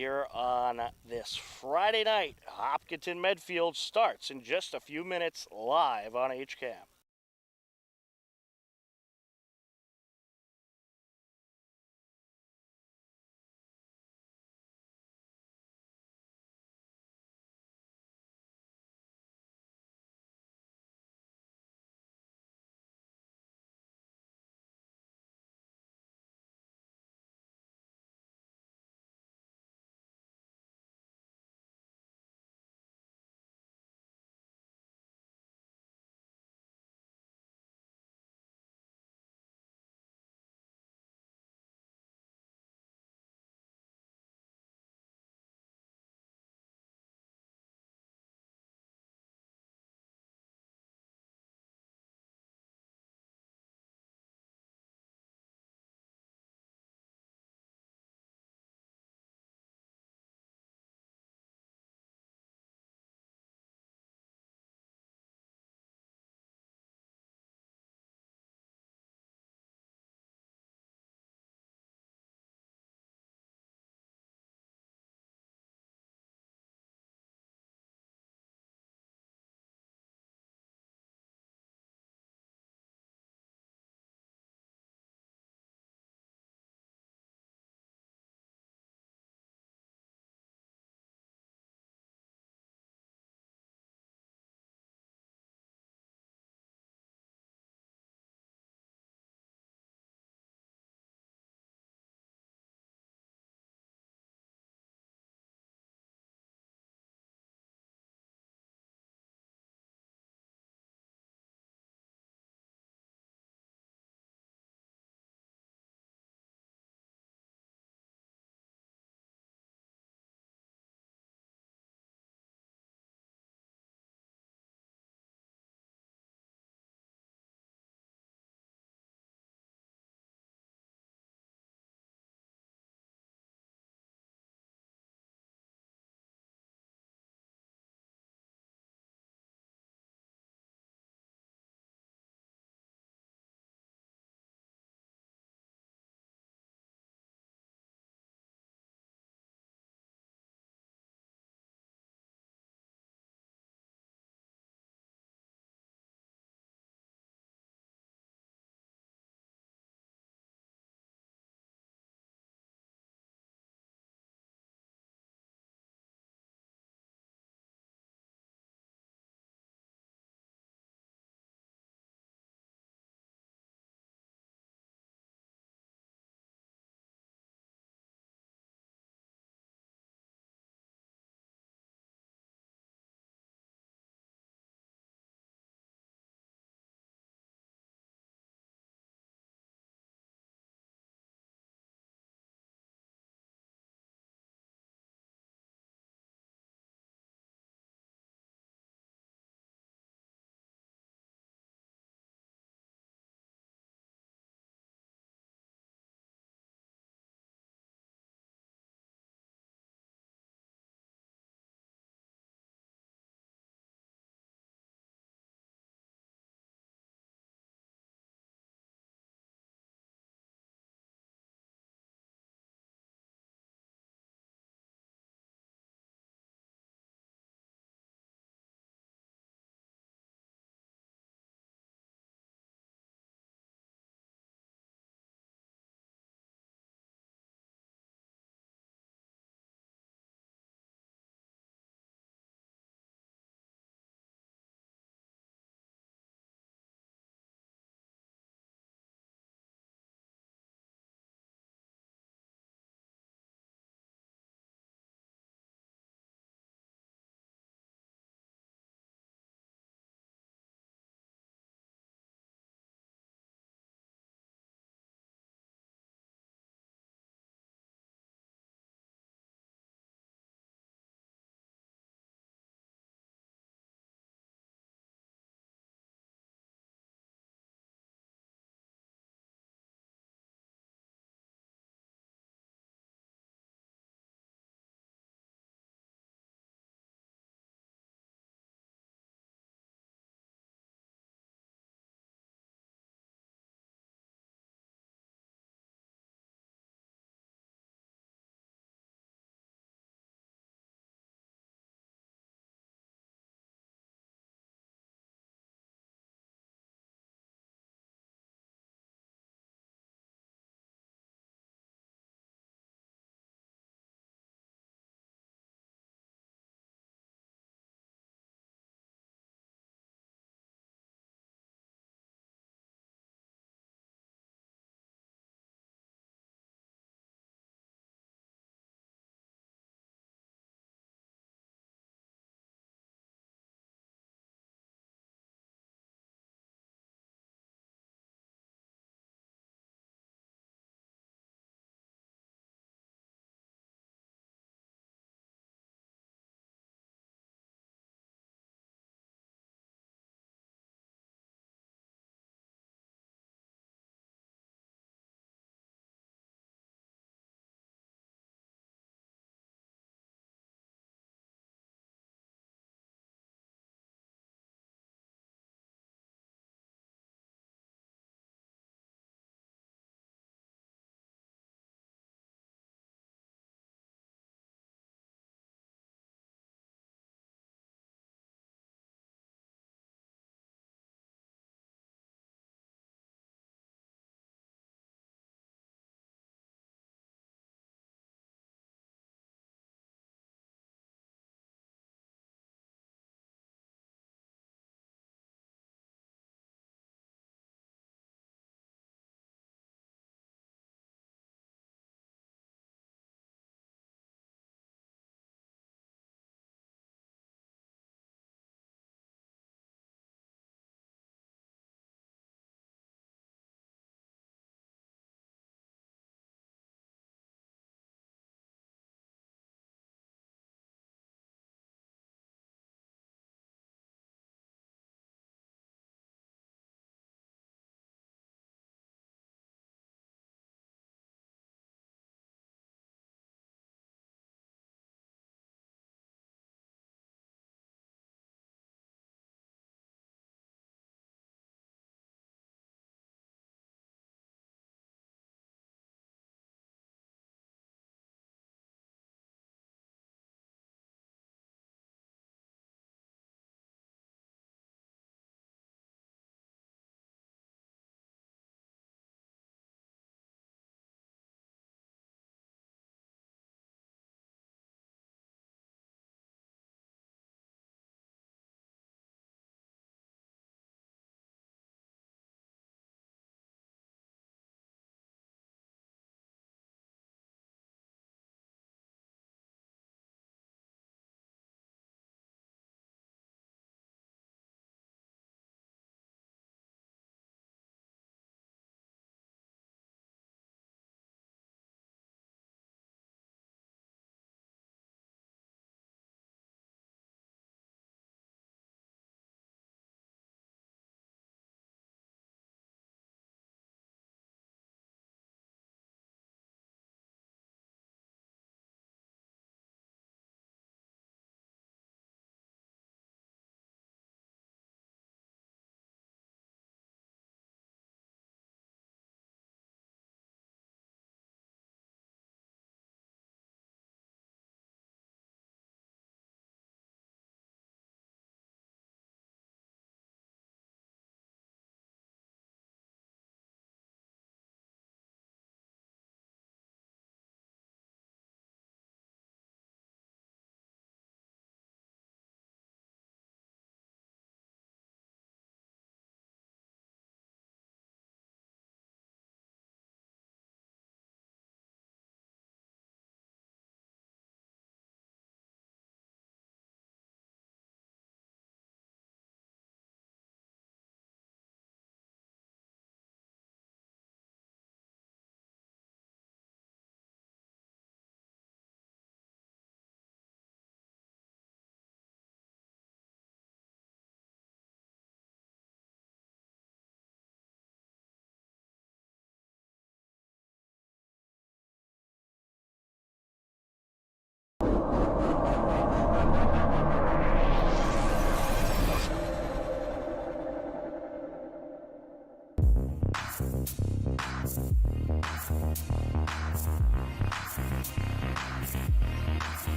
here on this Friday night. Hopkinton Medfield starts in just a few minutes live on HCAM.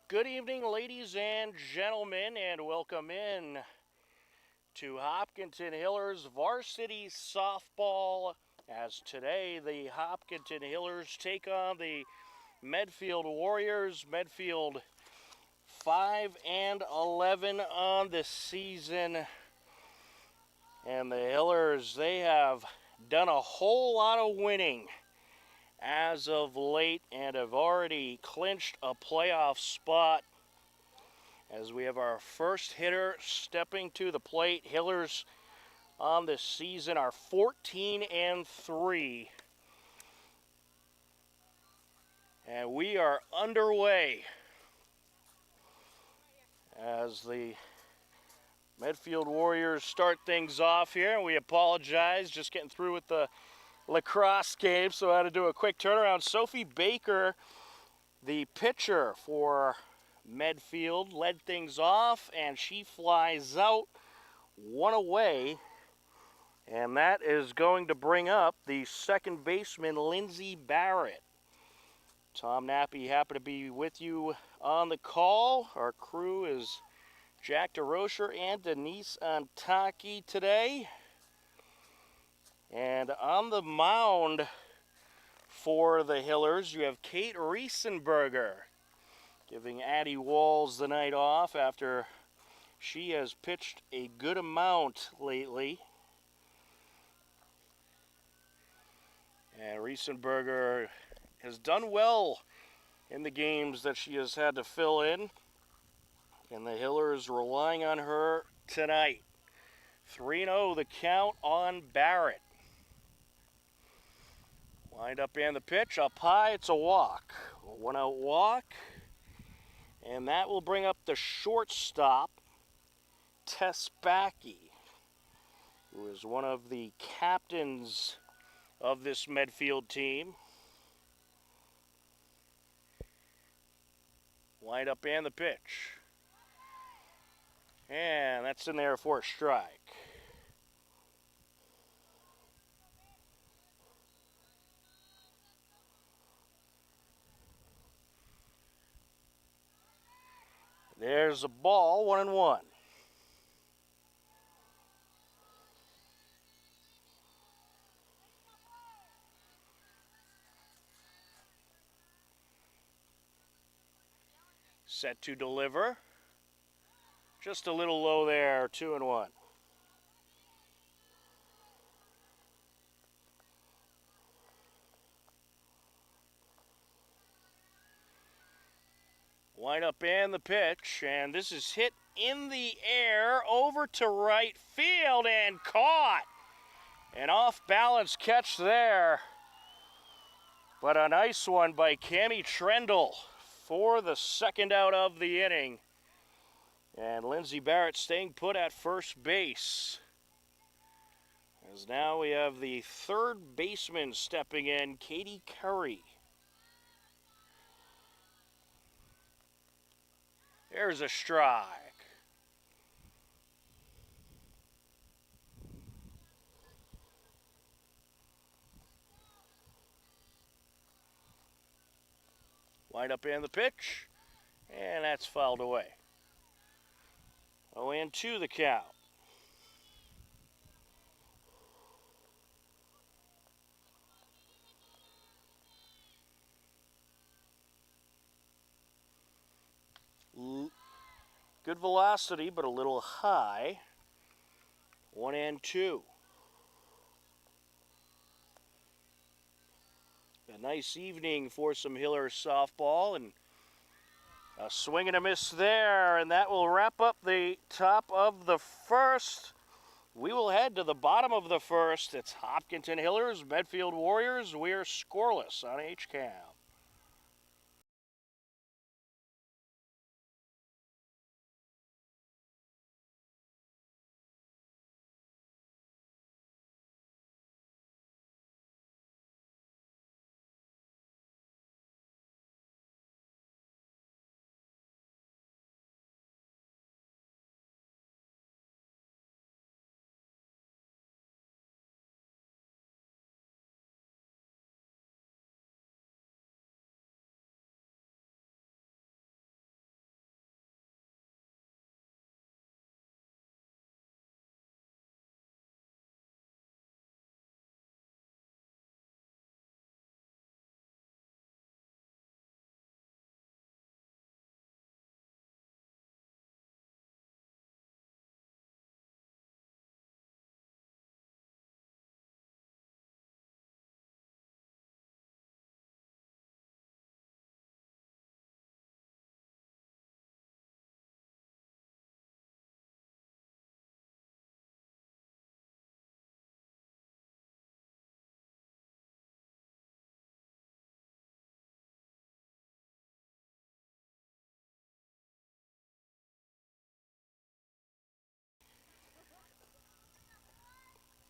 Good evening, ladies and gentlemen, and welcome in to Hopkinton Hillers Varsity Softball. As today, the Hopkinton Hillers take on the Medfield Warriors. Medfield 5-11 on the season. And the Hillers, they have done a whole lot of winning as of late and have already clinched a playoff spot. As we have our first hitter stepping to the plate, Hillers on this season are 14-3. And we are underway as the Medfield Warriors start things off here. We apologize, just getting through with the lacrosse game, so I had to do a quick turnaround. Sophie Baker, the pitcher for Medfield, led things off, and she flies out one away. And that is going to bring up the second baseman, Lindsay Barrett. Tom Nappy happened to be with you on the call. Our crew is Jack DeRocher and Denise Antaki today. And on the mound for the Hillers, you have Kate Riesenberger giving Addie Walls the night off after she has pitched a good amount lately. And Riesenberger has done well in the games that she has had to fill in. And the Hillers relying on her tonight. 3-0 the count on Barrett. Wind up and the pitch, up high, it's a walk. A 1-out walk. And that will bring up the shortstop, Tess Backey, who is one of the captains of this Medfield team. Wind up and the pitch. And that's in there for a strike. There's a ball, 1-1. Set to deliver. Just a little low there, 2-1. Wind up and the pitch, and this is hit in the air over to right field and caught. An off-balance catch there, but a nice one by Cammie Trendle for the second out of the inning. And Lindsay Barrett staying put at first base. As now we have the third baseman stepping in, Katie Curry. There's a strike. Wind up in the pitch, and that's fouled away. 0-2 the count. Good velocity, but a little high. 1-2. A nice evening for some Hiller softball, and a swing and a miss there, and that will wrap up the top of the first. We will head to the bottom of the first. It's Hopkinton Hillers, Medfield Warriors. We are scoreless on HCAM.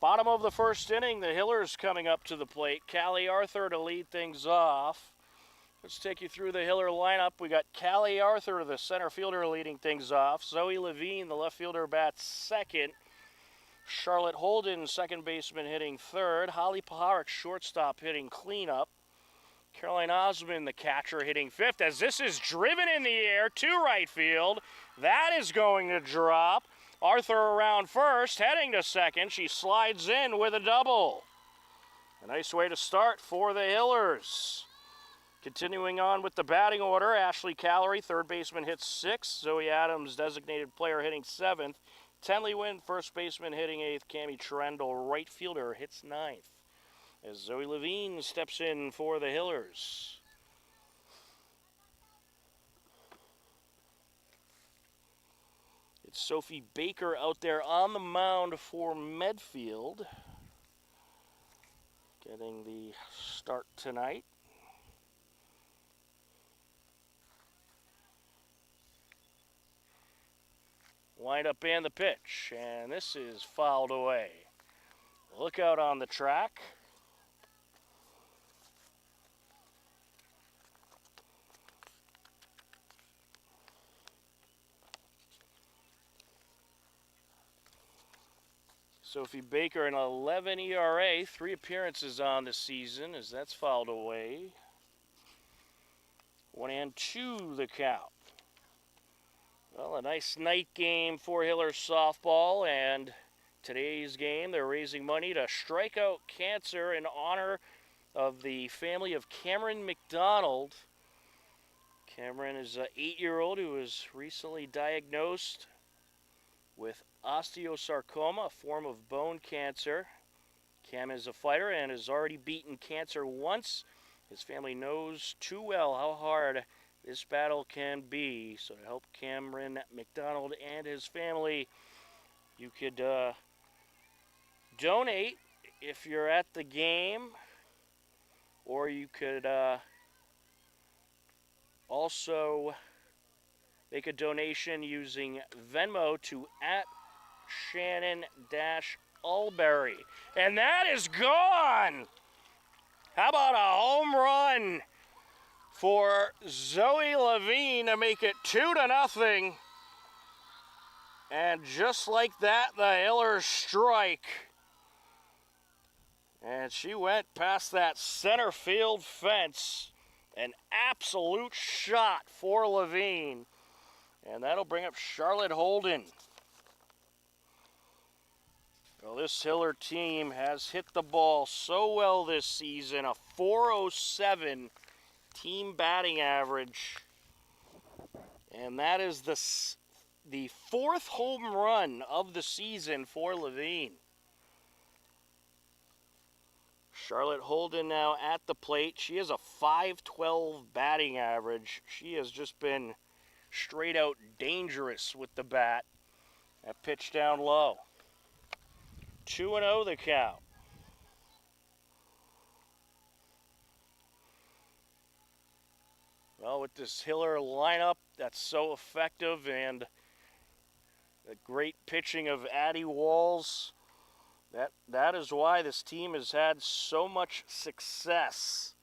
Bottom of the first inning, the Hillers coming up to the plate. Callie Arthur to lead things off. Let's take you through the Hiller lineup. We got Callie Arthur, the center fielder, leading things off. Zoe Levine, the left fielder, bats second. Charlotte Holden, second baseman, hitting third. Holly Paharik, shortstop, hitting cleanup. Caroline Osmond, the catcher, hitting fifth, as this is driven in the air to right field. That is going to drop. Arthur around first, heading to second. She slides in with a double. A nice way to start for the Hillers. Continuing on with the batting order, Ashley Callery, third baseman, hits sixth. Zoe Adams, designated player, hitting seventh. Tenley Wynn, first baseman, hitting eighth. Cammie Trendle, right fielder, hits ninth, as Zoe Levine steps in for the Hillers. It's Sophie Baker out there on the mound for Medfield, getting the start tonight. Wind up and the pitch, and this is fouled away. Look out on the track. Sophie Baker, an 11 ERA, 3 appearances on the season, as that's fouled away. 1-2 the count. Well, a nice night game for Hiller softball, and today's game they're raising money to strike out cancer in honor of the family of Cameron McDonald. Cameron is an 8-year-old who was recently diagnosed with osteosarcoma, a form of bone cancer. Cam is a fighter and has already beaten cancer once. His family knows too well how hard this battle can be. So to help Cameron McDonald and his family, you could donate if you're at the game, or you could also make a donation using Venmo to @Shannon-Albury. And that is gone! How about a home run for Zoe Levine to make it 2-0. And just like that, the Hillers strike. And she went past that center field fence. An absolute shot for Levine. And that'll bring up Charlotte Holden. Well, this Hiller team has hit the ball so well this season. A .407 team batting average. And that is the 4th home run of the season for Levine. Charlotte Holden now at the plate. She has a .512 batting average. She has just been straight out dangerous with the bat. That pitch down low. 2-0 the count. Well, with this Hiller lineup that's so effective, and the great pitching of Addie Walls, that is why this team has had so much success.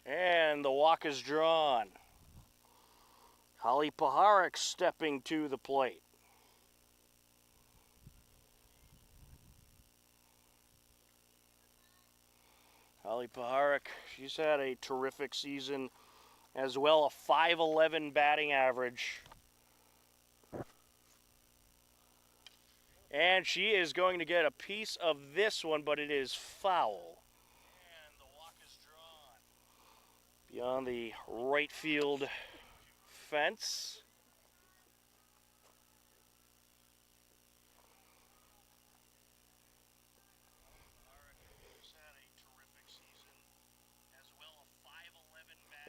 And the walk is drawn. Holly Paharik stepping to the plate. Holly Paharik, she's had a terrific season as well, a .511 batting average. And she is going to get a piece of this one, but it is foul. And the walk is drawn beyond the right field fence.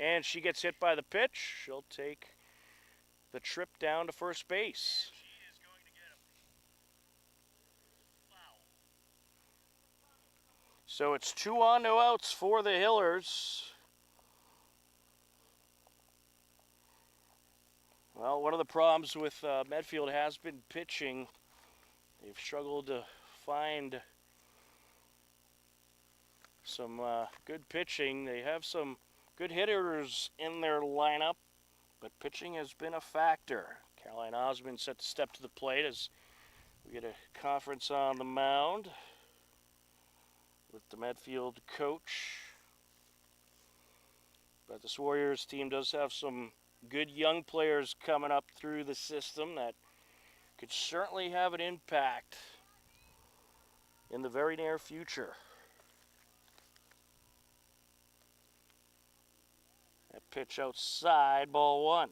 And she gets hit by the pitch. She'll take the trip down to first base. So it's 2 on, no outs for the Hillers. Well, one of the problems with Medfield has been pitching. They've struggled to find some good pitching. They have some good hitters in their lineup, but pitching has been a factor. Caroline Osmond set to step to the plate as we get a conference on the mound with the Medfield coach. But this Warriors team does have some good young players coming up through the system that could certainly have an impact in the very near future. That pitch outside, ball one.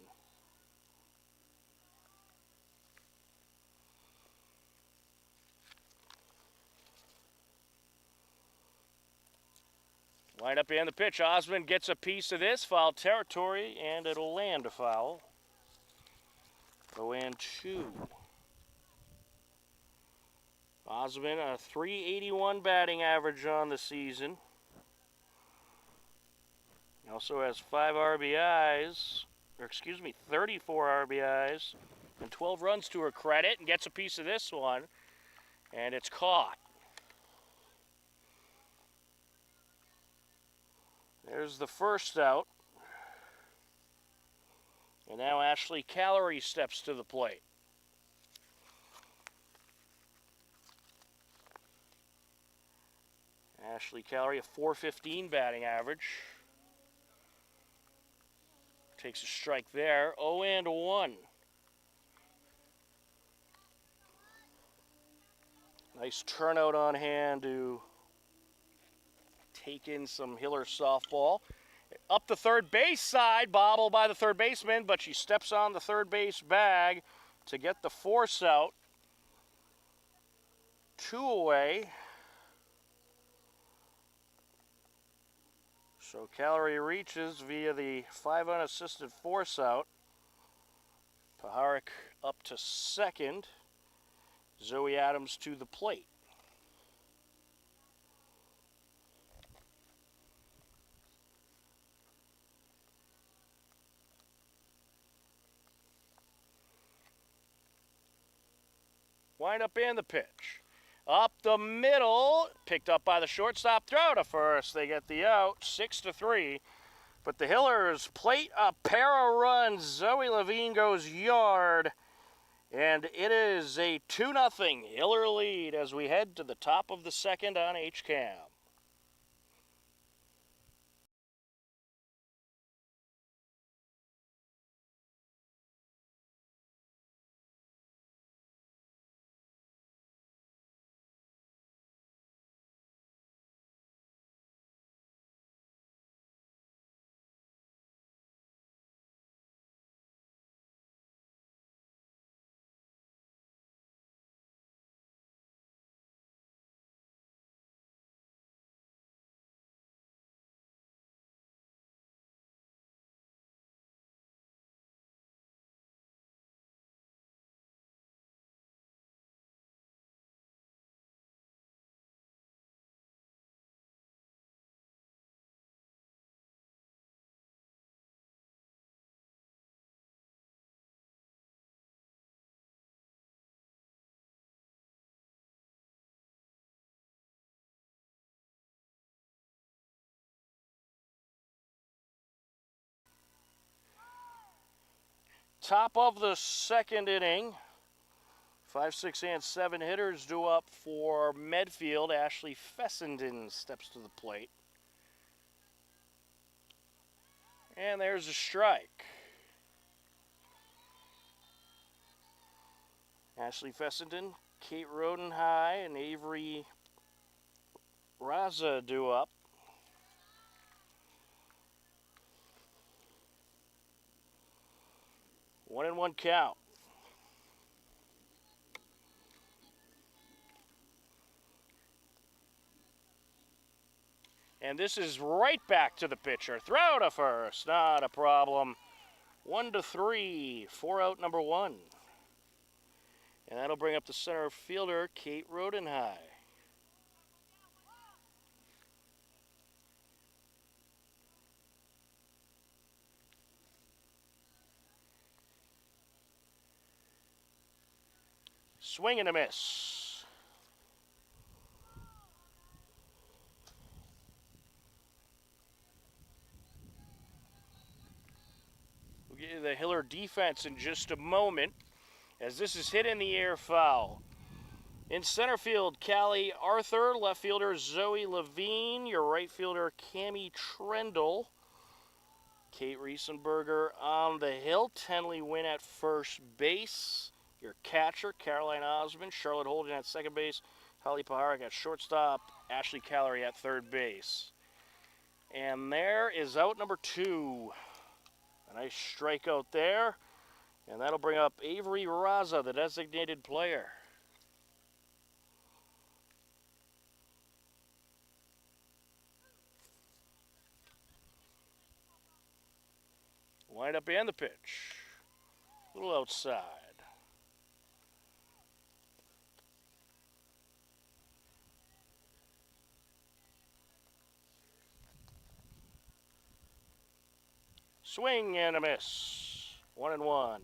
Line up in the pitch. Osmond gets a piece of this, foul territory, and it'll land a foul. 0-2. Osmond, a .381 batting average on the season. He also has 34 RBIs, and 12 runs to her credit, and gets a piece of this one, and it's caught. There's the first out. And now Ashley Callery steps to the plate. Ashley Callery, a .415 batting average. Takes a strike there. 0-1. Nice turnout on hand to take in some Hiller softball. Up the third base side, bobbled by the third baseman, but she steps on the third base bag to get the force out. 2 away. So Callery reaches via the 5 unassisted force out. Paharic up to second. Zoe Adams to the plate. Wind up in the pitch. Up the middle, picked up by the shortstop, throw to first. They get the out, 6-3. But the Hillers plate a pair of runs. Zoe Levine goes yard. And it is a 2-0 Hiller lead as we head to the top of the second on HCAM. Top of the second inning. 5, 6, and 7 hitters due up for Medfield. Ashley Fessenden steps to the plate. And there's a strike. Ashley Fessenden, Kate Rodenhigh, and Avery Raza due up. One and one count. And this is right back to the pitcher. Throw to first, not a problem. 1-3, 4 out number 1. And that'll bring up the center fielder, Kate Rodenhigh. Swing and a miss. We'll get you the Hiller defense in just a moment, as this is hit in the air foul. In center field, Callie Arthur. Left fielder, Zoe Levine. Your right fielder, Cammie Trendle. Kate Riesenberger on the hill. Tenley Wynn at first base. Your catcher, Caroline Osmond. Charlotte Holden at second base. Holly Paharik at shortstop. Ashley Callery at third base. And there is out number 2. A nice strikeout there. And that'll bring up Avery Raza, the designated player. Wind up and the pitch. A little outside. Swing and a miss. 1-1.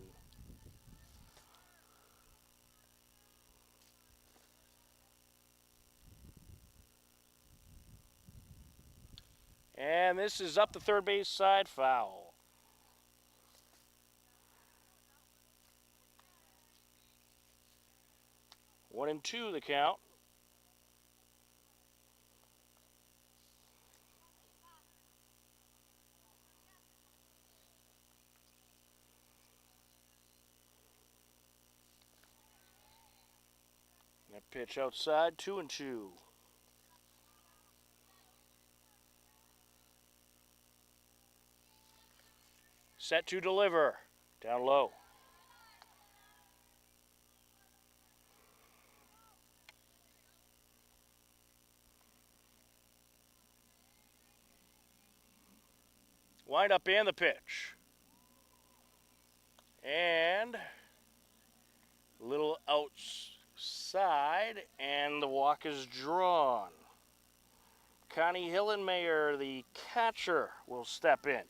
And this is up the third base side, foul. One and two the count. That pitch outside, 2-2. Set to deliver. Down low. Wind up and the pitch. And a little outside, and the walk is drawn. Connie Hillenmayer, the catcher, will step in.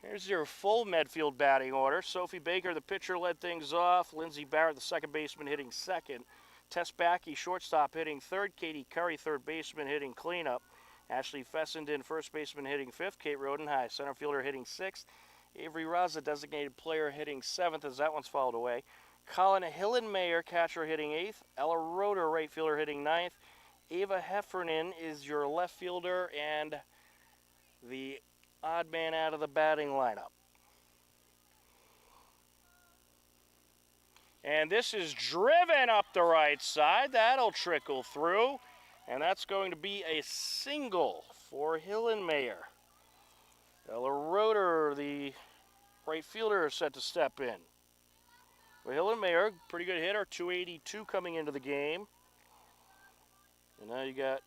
Here's your full Medfield batting order. Sophie Baker, the pitcher, led things off. Lindsay Barrett, the second baseman, hitting second. Tess Backey, shortstop, hitting third. Katie Curry, third baseman, hitting cleanup. Ashley Fessenden, first baseman, hitting fifth. Kate Rodenhigh, center fielder, hitting sixth. Avery Raza, designated player, hitting seventh, as that one's fouled away. Colin Hillenmayer, catcher, hitting eighth. Ella Roeder, right fielder, hitting ninth. Ava Heffernan is your left fielder and the odd man out of the batting lineup. And this is driven up the right side. That'll trickle through. And that's going to be a single for Hillenmayer. Ella Roeder, the right fielder, is set to step in. Well, Hillenmayer, pretty good hitter, 282 coming into the game. And now you got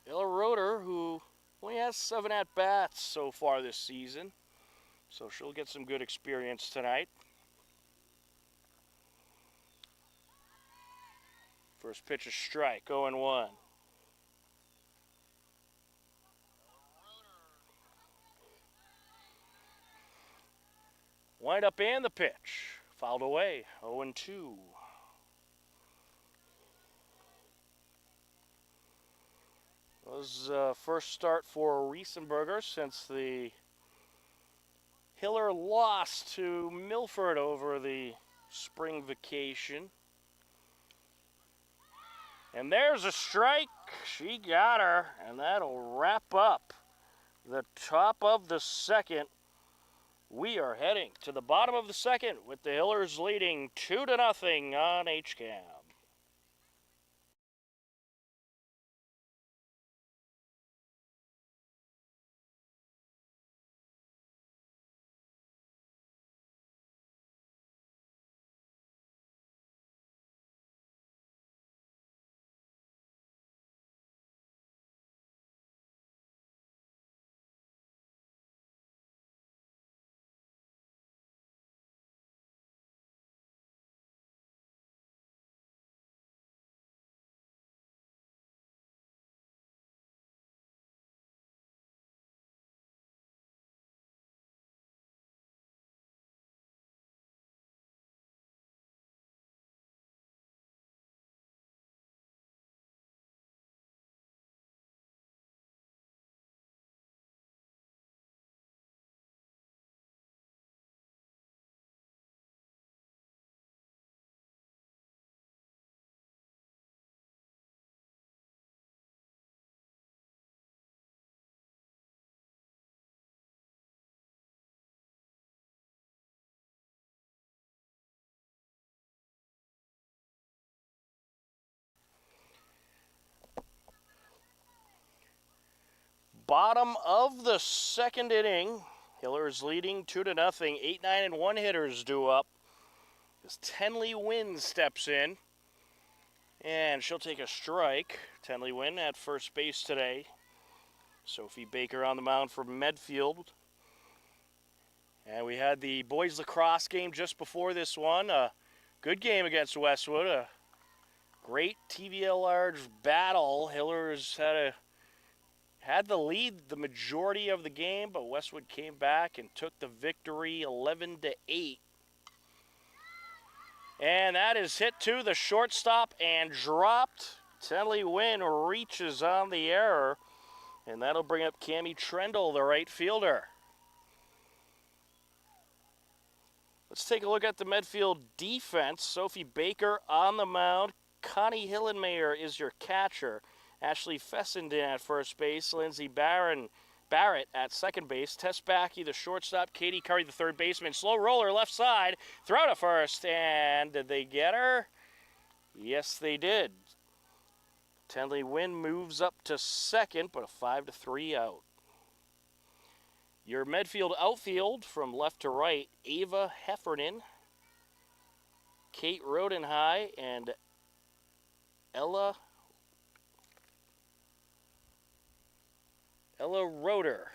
Ella Roeder, who only has 7 at-bats so far this season. So she'll get some good experience tonight. First pitch is strike, 0-1. Wind up and the pitch. Fouled away, 0-2. That was first start for Riesenberger since the Hiller lost to Milford over the spring vacation. And there's a strike. She got her, and that'll wrap up the top of the second. We are heading to the bottom of the second with the Hillers leading 2-0 on HCAM. Bottom of the second inning. Hillers leading 2-0. 8, 9, and 1 hitters due up. As Tenley Wynn steps in. And she'll take a strike. Tenley Wynn at first base today. Sophie Baker on the mound for Medfield. And we had the boys lacrosse game just before this one. A good game against Westwood. A great TVL large battle. Hillers had the lead the majority of the game, but Westwood came back and took the victory 11-8. And that is hit to the shortstop and dropped. Tenley Wynn reaches on the error, and that'll bring up Cammie Trendle, the right fielder. Let's take a look at the Medfield defense. Sophie Baker on the mound. Connie Hillenmayer is your catcher. Ashley Fessenden at first base. Lindsay Barrett at second base. Tess Backey, the shortstop. Katie Curry, the third baseman. Slow roller left side. Throw to first. And did they get her? Yes, they did. Tenley Wynn moves up to second, but a 5-3 out. Your Medfield outfield from left to right, Ava Heffernan, Kate Rodenhigh, and Ella Roeder.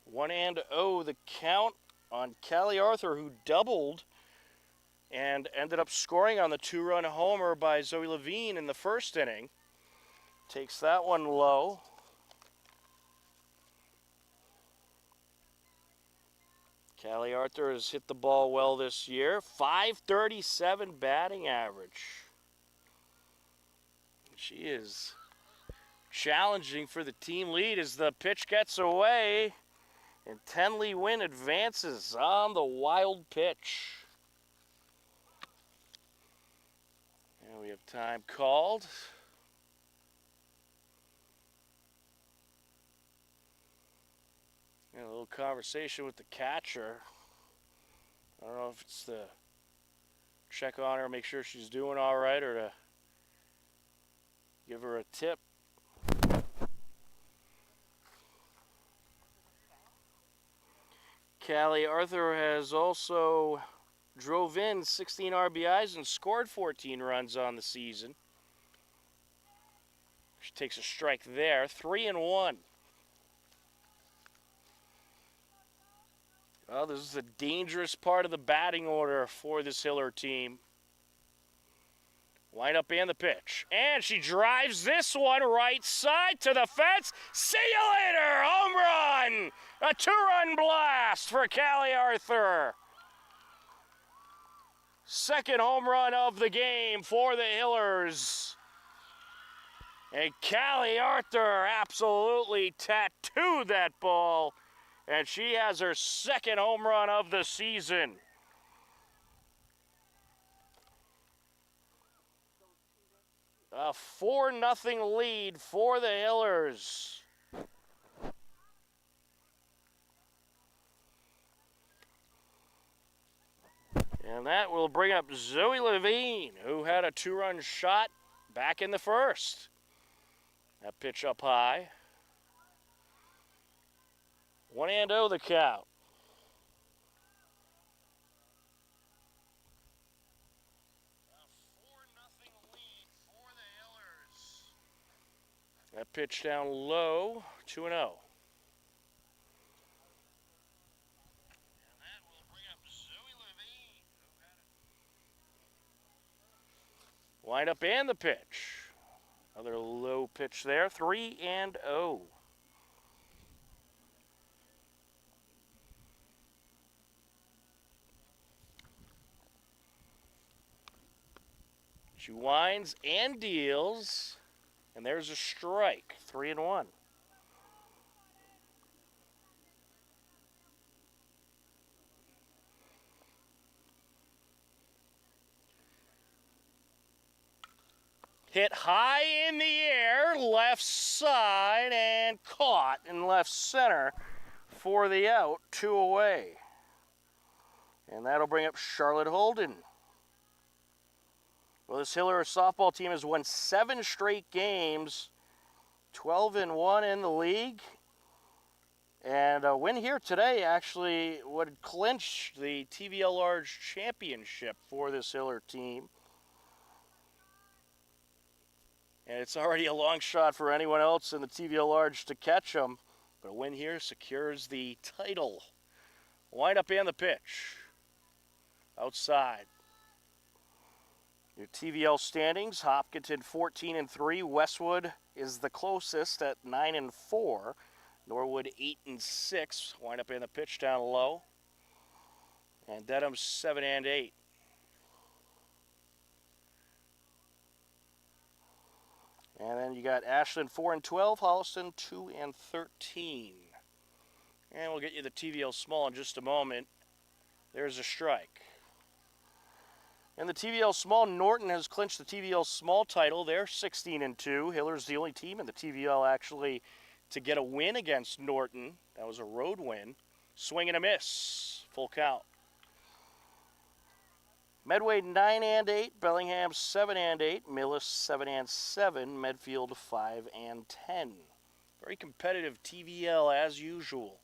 One and oh the count on Callie Arthur, who doubled and ended up scoring on the two-run homer by Zoe Levine in the first inning. Takes that one low. Callie Arthur has hit the ball well this year. .537 batting average. She is challenging for the team lead as the pitch gets away. And Tenley Wynn advances on the wild pitch. And we have time called. And a little conversation with the catcher. I don't know if it's to check on her, make sure she's doing all right, or to give her a tip. Callie Arthur has also drove in 16 RBIs and scored 14 runs on the season. She takes a strike there. 3-1. Well, this is a dangerous part of the batting order for this Hiller team. Wind up and the pitch. And she drives this one right side to the fence. See you later! Home run! A two-run blast for Callie Arthur. Second home run of the game for the Hillers. And Callie Arthur absolutely tattooed that ball. And she has her second home run of the season. A 4-0 lead for the Hillers. And that will bring up Zoe Levine, who had a two-run shot back in the first. That pitch up high. 1-0 the count. A 4-0 lead for the Hillers. That pitch down low, 2-0. And that will bring up Zoe Levine. Wind up and the pitch. Another low pitch there, 3-0. She winds and deals, and there's a strike, 3-1. Hit high in the air, left side, and caught in left center for the out, 2 away. And that'll bring up Charlotte Holden. Well, this Hiller softball team has won 7 straight games, 12-1 in the league. And a win here today actually would clinch the TVL Large Championship for this Hiller team. And it's already a long shot for anyone else in the TVL Large to catch them. But a win here secures the title. Wind up and the pitch. Outside. Your TVL standings, Hopkinton 14-3. Westwood is the closest at 9-4. Norwood 8-6. Wind up in the pitch down low. And Dedham's 7-8. And then you got Ashland 4-12, Holliston 2-13. And we'll get you the TVL small in just a moment. There's a strike. In the TVL small, Norton has clinched the TVL small title. They're 16-2. Hiller's the only team in the TVL actually to get a win against Norton. That was a road win. Swing and a miss. Full count. Medway 9-8, Bellingham 7-8, Millis 7-7, Medfield 5-10. Very competitive TVL as usual.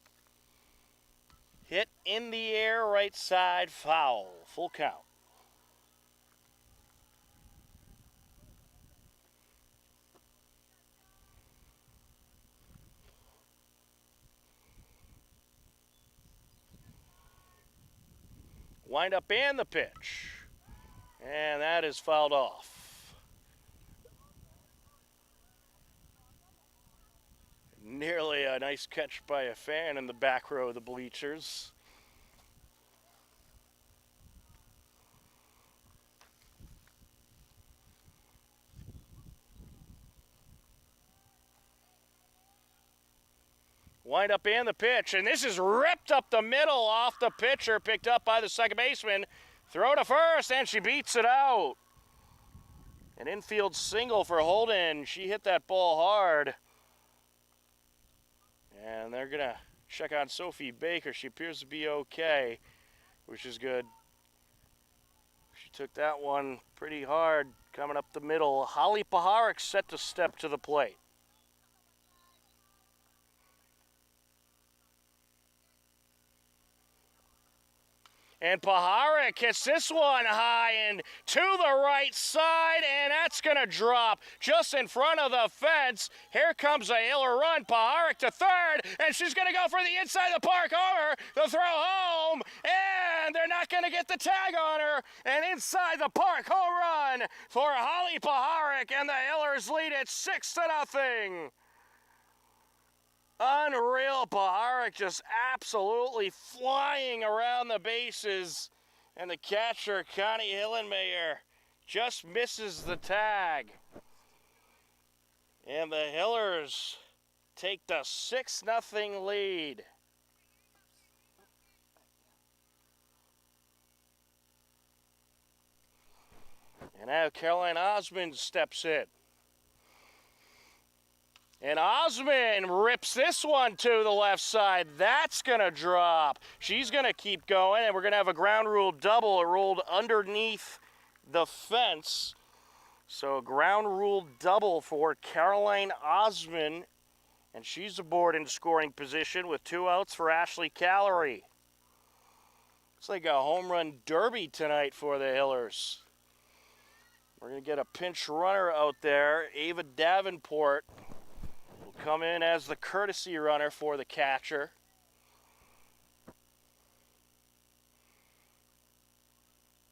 Hit in the air, right side, foul. Full count. Wind up and the pitch. And that is fouled off. Nearly a nice catch by a fan in the back row of the bleachers. Wind up and the pitch, and this is ripped up the middle off the pitcher, picked up by the second baseman. Throw to first, and she beats it out. An infield single for Holden. She hit that ball hard. And they're going to check on Sophie Baker. She appears to be okay, which is good. She took that one pretty hard coming up the middle. Holly Paharik set to step to the plate. And Paharik hits this one high and to the right side, and that's going to drop just in front of the fence. Here comes a Hiller run. Paharik to third, and she's going to go for the inside of the park homer. The throw home, and they're not going to get the tag on her. And inside the park home run for Holly Paharik, and the Hillers lead it 6-0. Unreal. Paharik just absolutely flying around the bases. And the catcher, Connie Hillenmayer, just misses the tag. And the Hillers take the 6-0 lead. And now Caroline Osmond steps in. And Osmond rips this one to the left side. That's going to drop. She's going to keep going, and we're going to have a ground rule double. It rolled underneath the fence. So a ground rule double for Caroline Osmond, and she's aboard in scoring position with 2 outs for Ashley Callery. It's like a home run derby tonight for the Hillers. We're going to get a pinch runner out there, Ava Davenport. Come in as the courtesy runner for the catcher.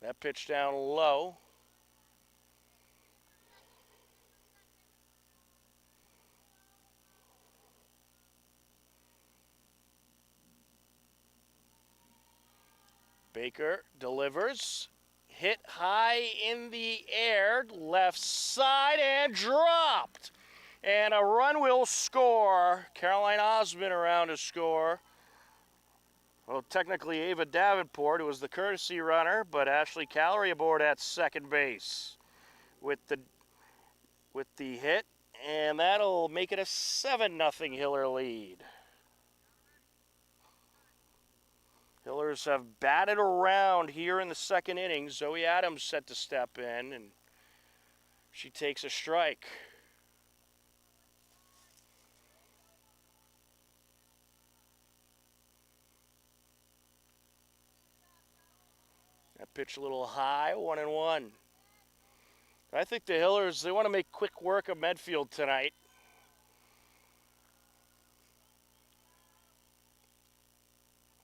That pitch down low. Baker delivers. Hit high in the air, left side, and dropped. And a run will score. Caroline Osmond around to score. Well, technically Ava Davenport, who was the courtesy runner, but Ashley Callery aboard at second base with the hit, and that'll make it a 7-0 Hiller lead. Hillers have batted around here in the second inning. Zoe Adams set to step in, and She takes a strike. That pitch a little high, 1-1. I think the Hillers, they want to make quick work of Medfield tonight.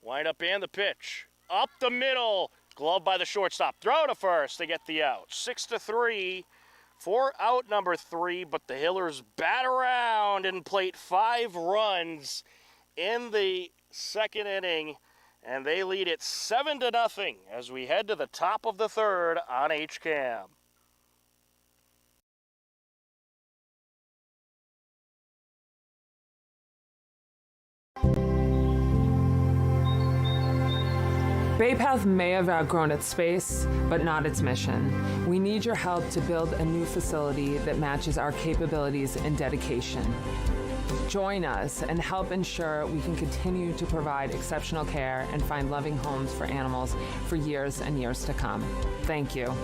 Wind up and the pitch. Up the middle. Glove by the shortstop. Throw to first. They get the out. 6-3 for out number 3, but the Hillers bat around and plate 5 runs in the second inning, and they lead it 7-0 as we head to the top of the third on HCAM. Bay Path may have outgrown its space, but not its mission. We need your help to build a new facility that matches our capabilities and dedication. Join us and help ensure we can continue to provide exceptional care and find loving homes for animals for years and years to come. Thank you.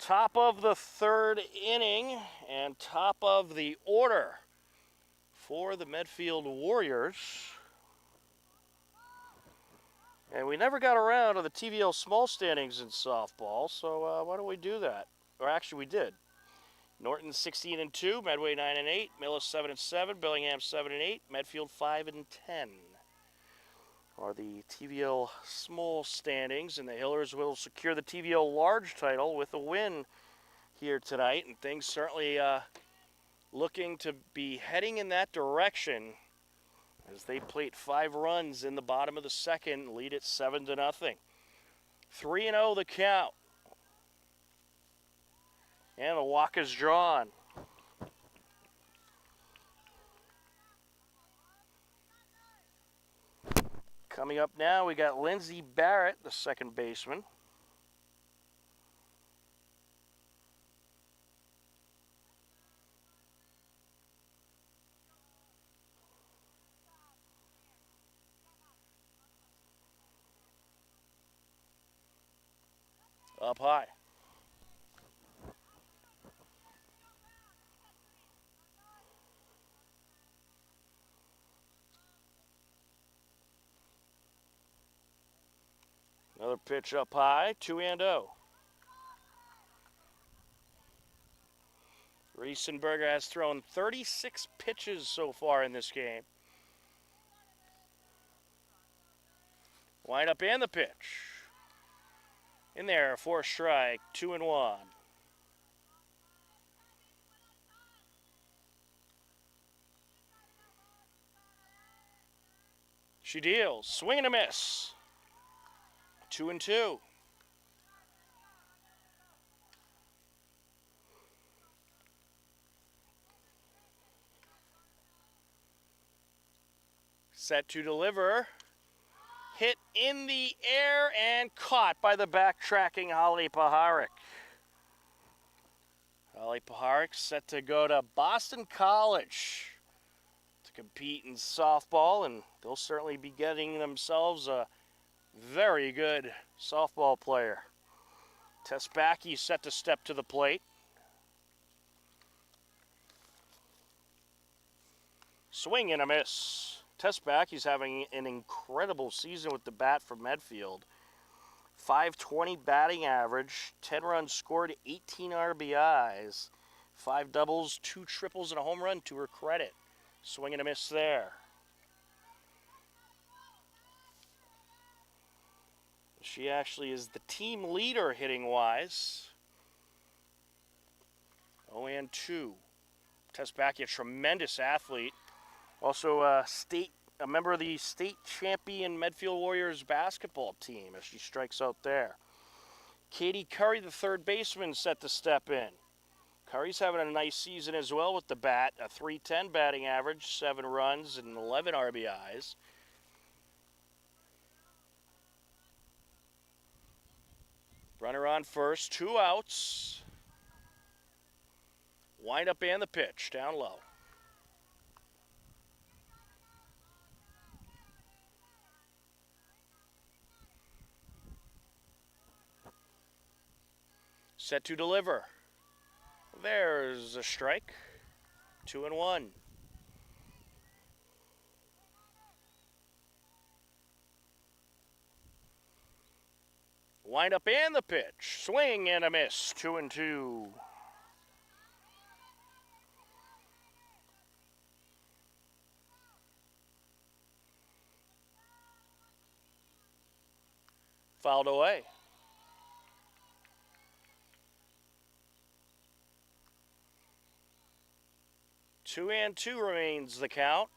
Top of the third inning and top of the order for the Medfield Warriors. And we never got around to the TVL small standings in softball, so why don't we do that? Or actually we did. Norton 16-2, Medway 9-8, Millis 7-7, Bellingham 7-8, Medfield 5-10 are the TVL small standings, and the Hillers will secure the TVL large title with a win here tonight, and things certainly looking to be heading in that direction as they plate 5 runs in the bottom of the second, lead it 7-0. 3-0 the count, and the walk is drawn. Coming up now, we got Lindsey Barrett, the second baseman. Up high. Another pitch up high, 2-0. Riesenberger has thrown 36 pitches so far in this game. Wind up and the pitch. In there for a strike, 2-1. She deals, swing and a miss. 2-2. Set to deliver. Hit in the air and caught by the backtracking Holly Paharic. Holly Paharic set to go to Boston College to compete in softball, and they'll certainly be getting themselves a very good softball player. Tespacki set to step to the plate. Swing and a miss. Tespacki's having an incredible season with the bat for Medfield. .520 batting average, 10 runs scored, 18 RBIs, 5 doubles, 2 triples, and a home run to her credit. Swing and a miss there. She actually is the team leader hitting-wise. 0-2. Tespacki, a tremendous athlete. Also a member of the state champion Medfield Warriors basketball team as she strikes out there. Katie Curry, the third baseman, set to step in. Curry's having a nice season as well with the bat, a .310 batting average, 7 runs and 11 RBIs. Runner on first, 2 outs. Wind up and the pitch, down low. Set to deliver. There's a strike. 2-1. Wind up and the pitch. Swing and a miss. 2-2. Fouled away. 2-2 remains the count.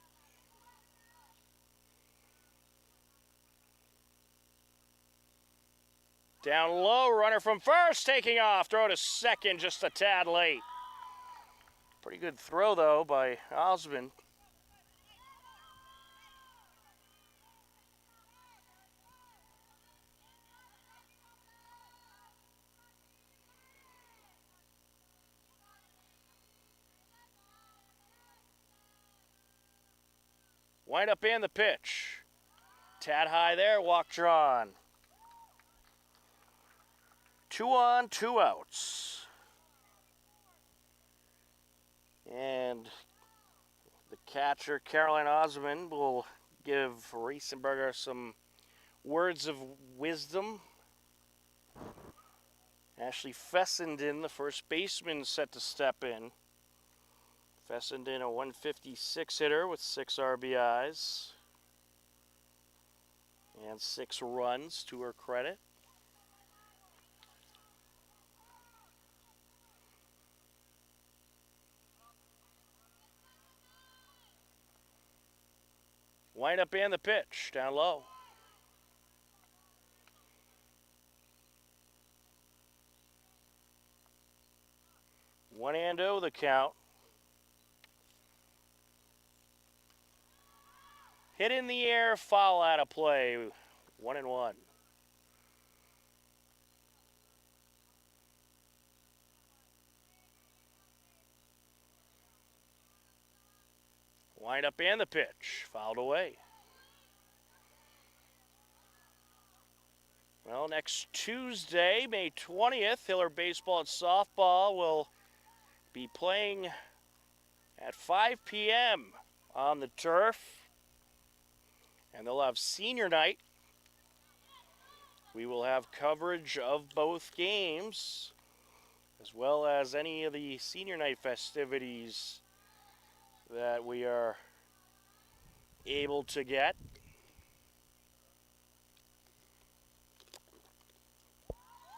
Down low, runner from first, taking off. Throw to second, just a tad late. Pretty good throw, though, by Osmond. Wind up and the pitch. Tad high there, walk drawn. 2 on, 2 outs. And the catcher, Caroline Osmond, will give Riesenberger some words of wisdom. Ashley Fessenden, the first baseman, set to step in. Fessenden, a 156 hitter with 6 RBIs and 6 runs to her credit. Wind up and the pitch, down low. One and oh the count. Hit in the air, foul out of play. 1-1. Wind up and the pitch, fouled away. Well, next Tuesday, May 20th, Hiller Baseball and Softball will be playing at 5 p.m. on the turf. And they'll have senior night. We will have coverage of both games, as well as any of the senior night festivities that we are able to get.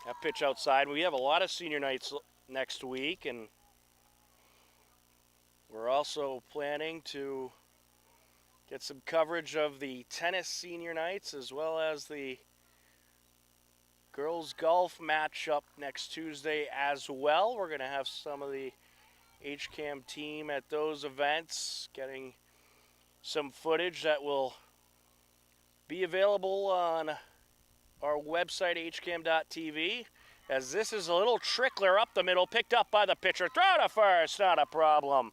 That pitch outside. We have a lot of senior nights next week, and we're also planning to get some coverage of the tennis senior nights as well as the girls golf matchup next Tuesday as well. We're going to have some of the HCAM team at those events, getting some footage that will be available on our website, hcam.tv, as this is a little trickler up the middle, picked up by the pitcher. Throw to first, not a problem.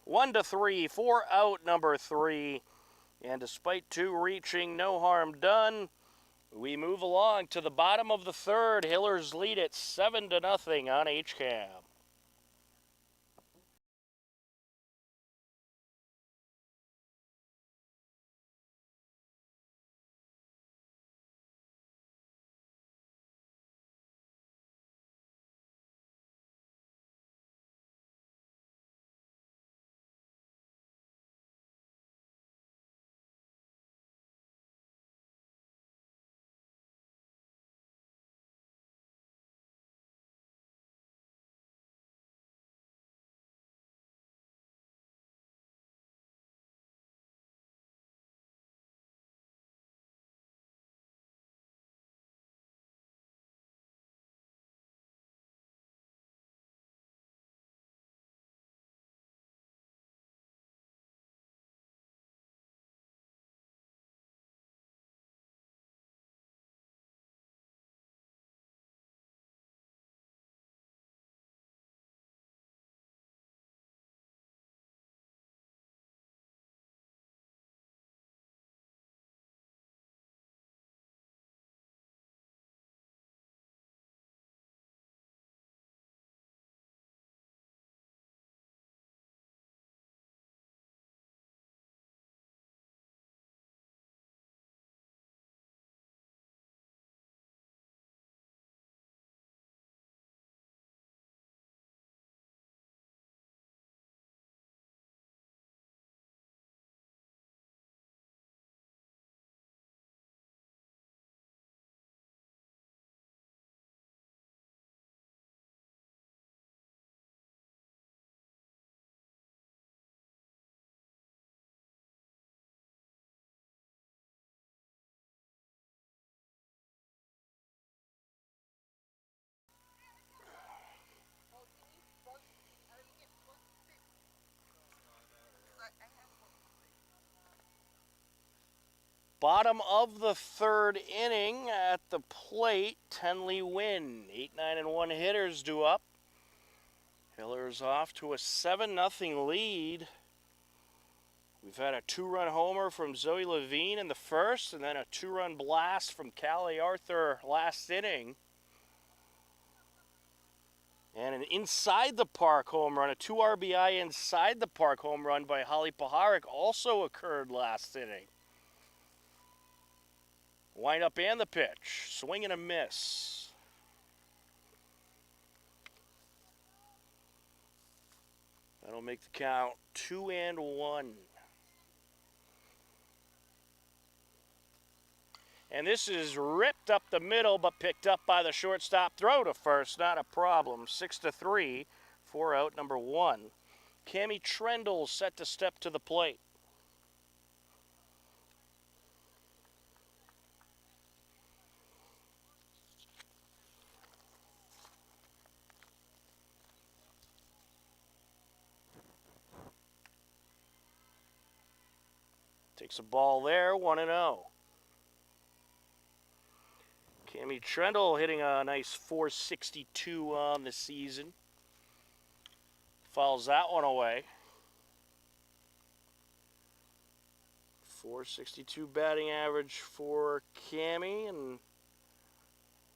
1-3, 4 out, number 3. And despite 2 reaching, no harm done. We move along to the bottom of the third. Hillers lead it 7-0 on HCAM. Bottom of the third inning at the plate, Tenley win. 8, 9, and 1 hitters due up. Hillers off to a 7-0 lead. We've had a 2-run homer from Zoe Levine in the first, and then a 2-run blast from Callie Arthur last inning. And an inside the park home run, a 2 RBI inside the park home run by Holly Paharik also occurred last inning. Wind up and the pitch, swing and a miss. That'll make the count 2-1. And this is ripped up the middle, but picked up by the shortstop. Throw to first, not a problem. 6-3, 4 out, number 1. Cammie Trendle set to step to the plate. Takes a ball there, 1-0. Cammie Trendle hitting a nice 462 on the season. Fouls that one away. 462 batting average for Cammie, and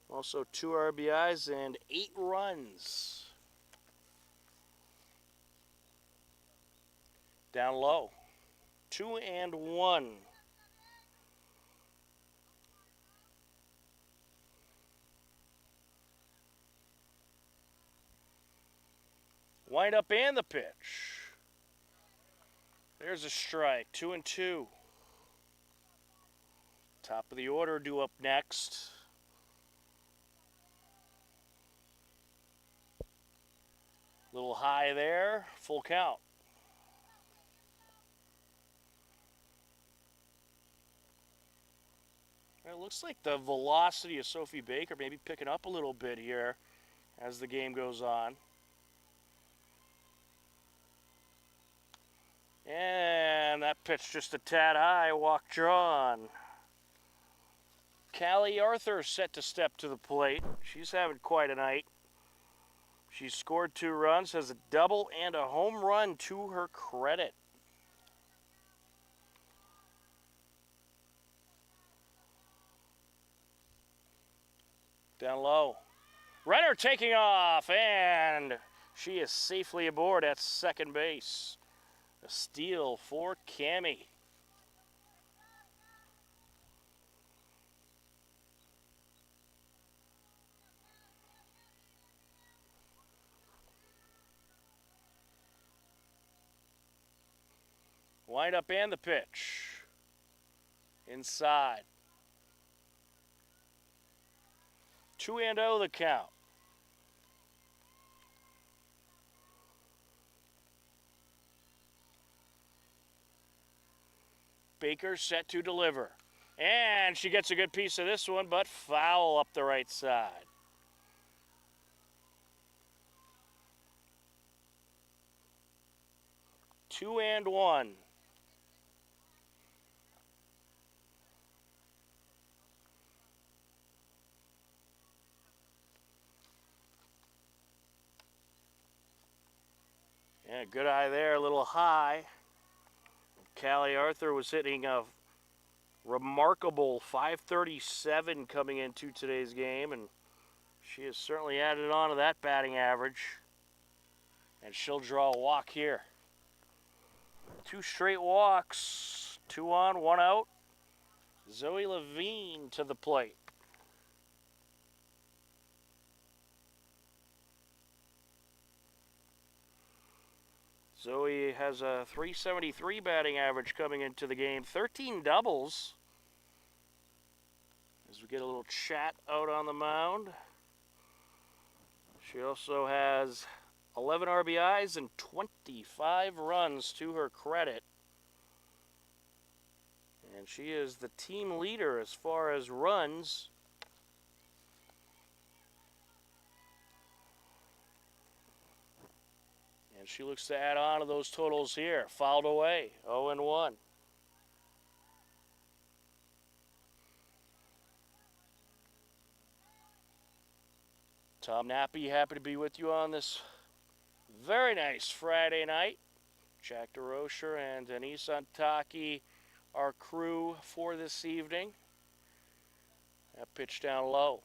also 2 RBIs and 8 runs. Down low. 2-1. Wind up and the pitch. There's a strike. 2-2. Top of the order due up next. Little high there. Full count. It looks like the velocity of Sophie Baker maybe picking up a little bit here as the game goes on. And that pitch just a tad high, walk drawn. Callie Arthur set to step to the plate. She's having quite a night. She scored 2 runs, has a double and a home run to her credit. Down low. Runner taking off, and she is safely aboard at second base. A steal for Cammie. Wind up and the pitch. Inside. 2-0 the count. Baker set to deliver. And she gets a good piece of this one, but foul up the right side. Two and one. Yeah, good eye there, a little high. Callie Arthur was hitting a remarkable 537 coming into today's game, and she has certainly added on to that batting average. And she'll draw a walk here. 2 straight walks, 2 on, 1 out. Zoe Levine to the plate. Zoe has a 373 batting average coming into the game, 13 doubles. As we get a little chat out on the mound. She also has 11 RBIs and 25 runs to her credit. And she is the team leader as far as runs. And she looks to add on to those totals here. Fouled away, 0-1. Tom Nappy, happy to be with you on this very nice Friday night. Jack DeRocher and Denise Antaki, our crew for this evening. That pitch down low.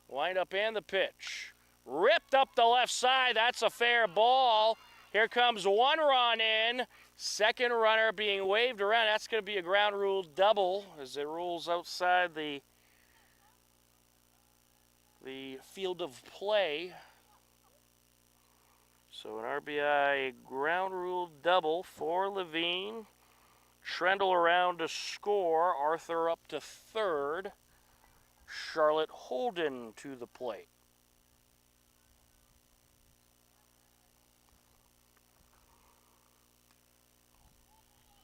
Wind up and the pitch. Ripped up the left side. That's a fair ball. Here comes one run in. Second runner being waved around. That's going to be a ground rule double as it rolls outside the field of play. So an RBI ground rule double for Levine. Trendle around to score. Arthur up to third. Charlotte Holden to the plate.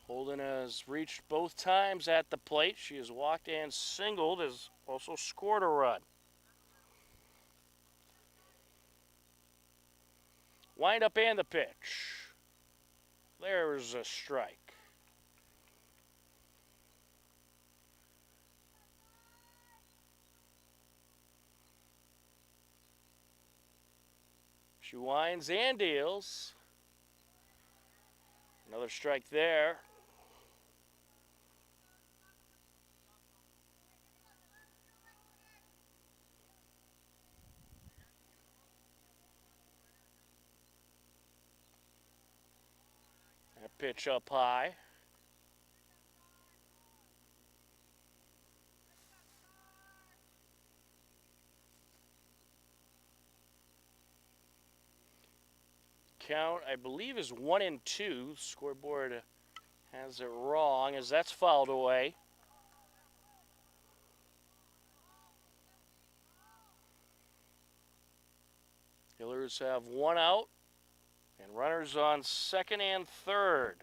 Holden has reached both times at the plate. She has walked and singled, has also scored a run. Wind up and the pitch. There's a strike. She winds and deals. Another strike there. That pitch up high. Count, I believe, is 1-2. Scoreboard has it wrong as that's fouled away. Killers have one out and runners on second and third.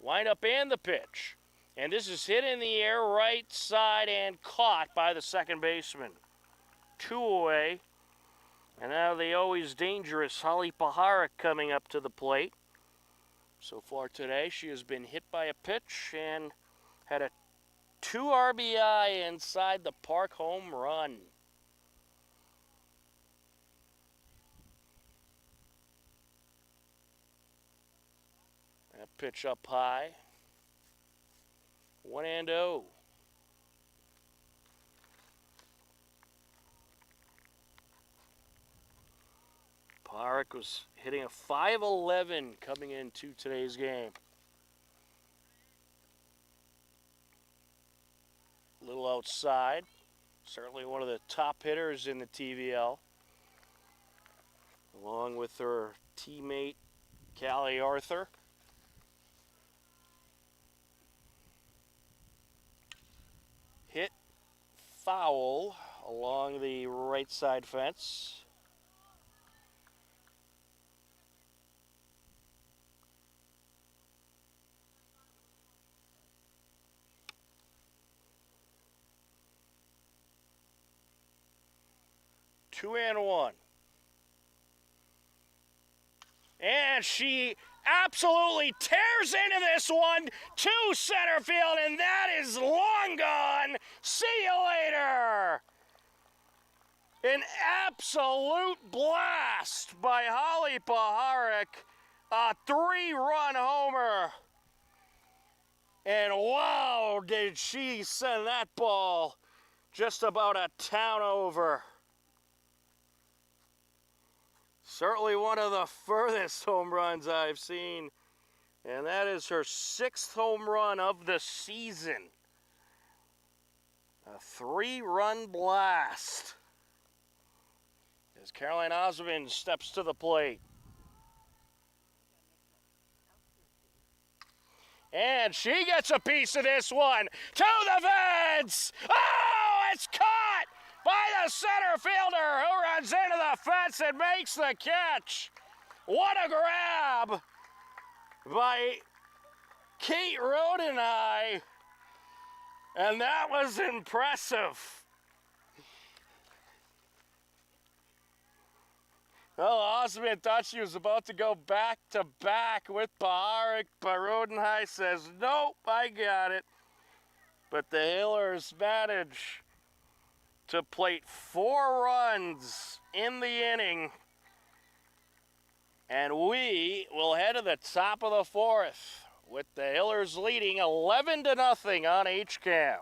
Wind up and the pitch. And this is hit in the air right side and caught by the second baseman. 2 away. And now the always dangerous Holly Paharic coming up to the plate. So far today, she has been hit by a pitch and had a 2 RBI inside the park home run. That pitch up high. 1-0. Paharic was hitting a .511 coming into today's game. A little outside. Certainly one of the top hitters in the TVL. Along with her teammate, Callie Arthur. Hit foul along the right side fence. Two and one. And she absolutely tears into this one to center field, and that is long gone. See you later. An absolute blast by Holly Paharic, a 3-run homer. And wow, did she send that ball just about a town over. Certainly one of the furthest home runs I've seen. And that is her 6th home run of the season. A 3-run blast. As Caroline Osmond steps to the plate. And she gets a piece of this one. To the fence! Oh, it's caught by the center fielder who runs into the fence and makes the catch. What a grab by Kate Rodenai. And that was impressive. Well, Osman thought she was about to go back to back with Baharik, but Rodenhigh says, nope, I got it. But the Hillers manage to plate 4 runs in the inning. And we will head to the top of the 4th with the Hillers leading 11-0 on HCAM.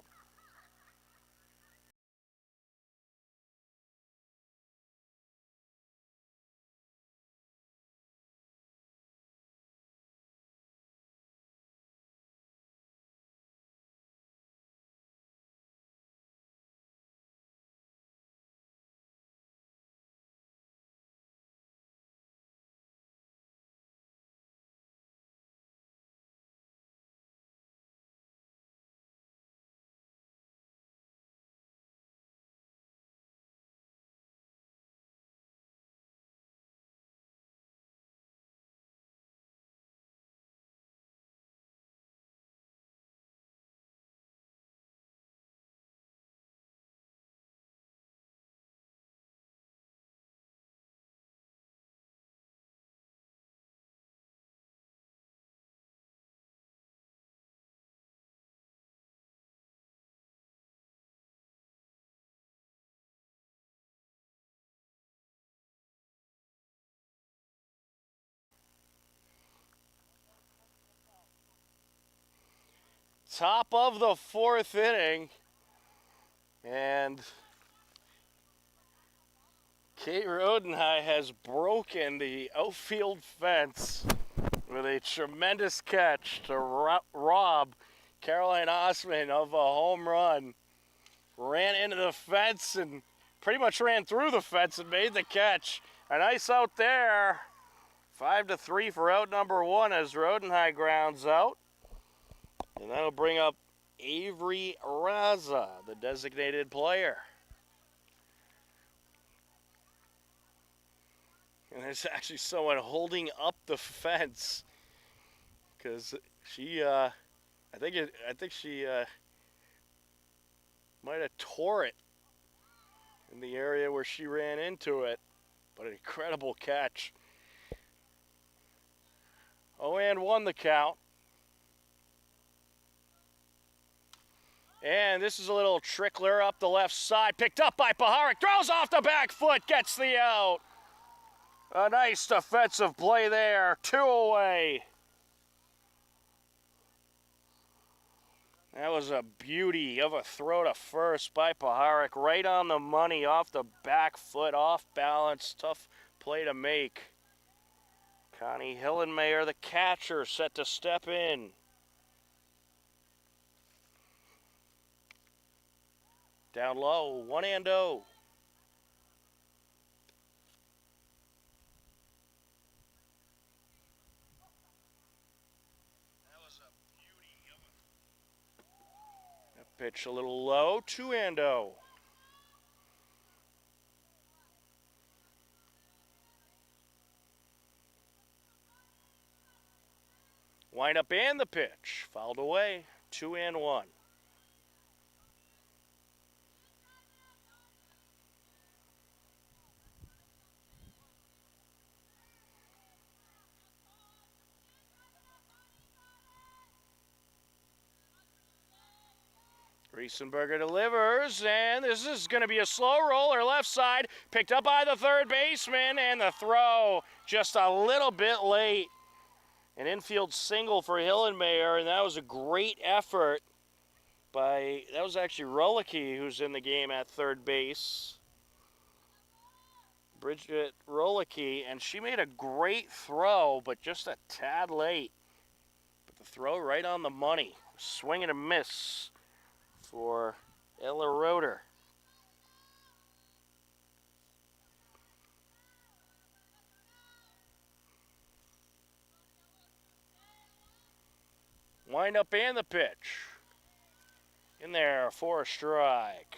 Top of the 4th inning, and Kate Rodenhigh has broken the outfield fence with a tremendous catch to rob Caroline Osman of a home run. Ran into the fence and pretty much ran through the fence and made the catch. A nice out there. 5-3 for out number 1 as Rodenhigh grounds out. And that'll bring up Avery Raza, the designated player. And there's actually someone holding up the fence because she, I think she might have tore it in the area where she ran into it. But an incredible catch. 0-1 the count. And this is a little trickler up the left side. Picked up by Baharik. Throws off the back foot. Gets the out. A nice defensive play there. 2 away. That was a beauty of a throw to first by Baharik. Right on the money. Off the back foot. Off balance. Tough play to make. Connie Hillenmayer, the catcher, set to step in. Down low, 1-0. That pitch a little low, 2-0. Wind up and the pitch, fouled away, 2-1. Riesenberger delivers, and this is going to be a slow roller left side, picked up by the third baseman, and the throw just a little bit late. An infield single for Hillenmayer, and that was a great effort by, that was actually Rolicki who's in the game at third base. Bridget Rolicki, and she made a great throw, but just a tad late. But the throw right on the money. Swing and a miss for Ella Roeder. Wind up and the pitch. In there for a strike.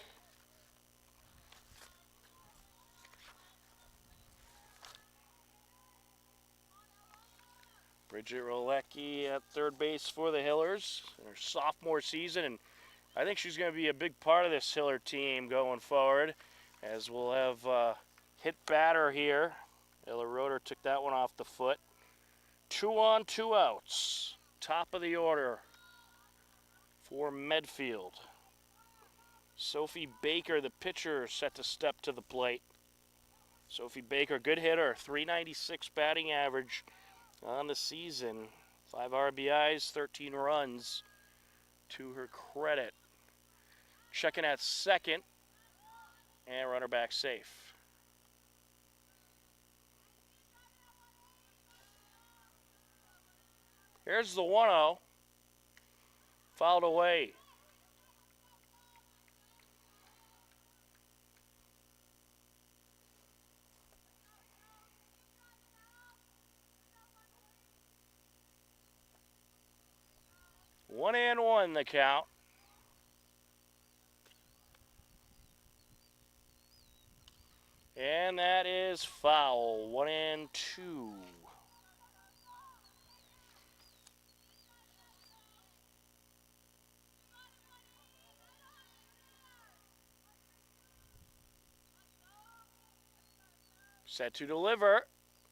Bridget Rolecki at third base for the Hillers in her sophomore season, and I think she's going to be a big part of this Hiller team going forward, as we'll have hit batter here Ella Roeder took that one off the foot. 2 on, 2 outs. Top of the order for Medfield. Sophie Baker, the pitcher, set to step to the plate. Sophie Baker, good hitter, 396 batting average on the season. 5 RBIs, 13 runs to her credit. Checking at second, and runner back safe. Here's the 1-0. Fouled away. One and one the count. And that is foul. 1-2. Set to deliver.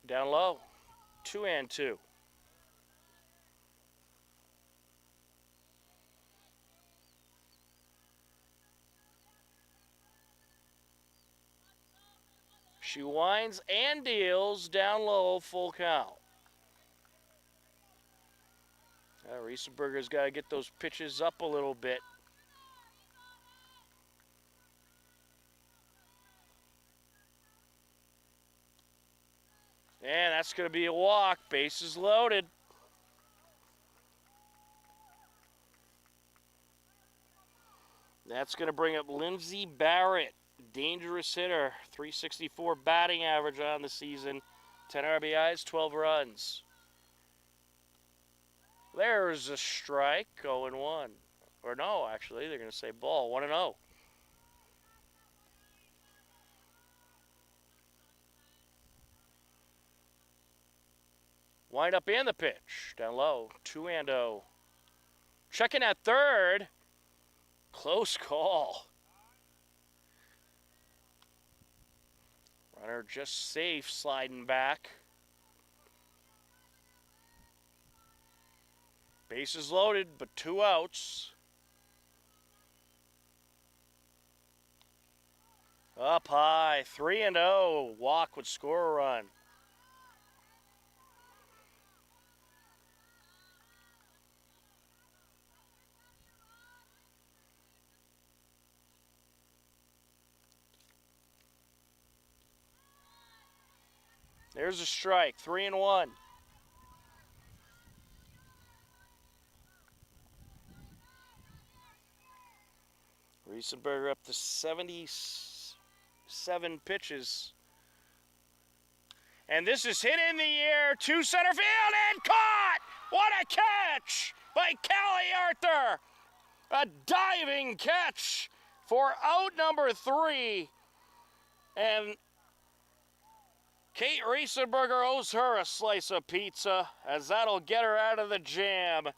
Down low. 2-2. She winds and deals down low, full count. Riesenberger's got to get those pitches up a little bit. And that's going to be a walk. Bases loaded. That's going to bring up Lindsay Barrett. Dangerous hitter. 364 batting average on the season. 10 RBIs, 12 runs. There's a strike, 0-1. Or no, actually, they're going to say ball, 1-0. Wind up and the pitch. Down low, 2-0. Checking at third. Close call. Runner just safe, sliding back. Bases loaded, but 2 outs. Up high, 3-0. Walk would score a run. There's a strike, 3-1. Riesenberger up to 77 pitches. And this is hit in the air to center field and caught! What a catch by Callie Arthur! A diving catch for out number 3. And Kate Riesenberger owes her a slice of pizza, as that'll get her out of the jam.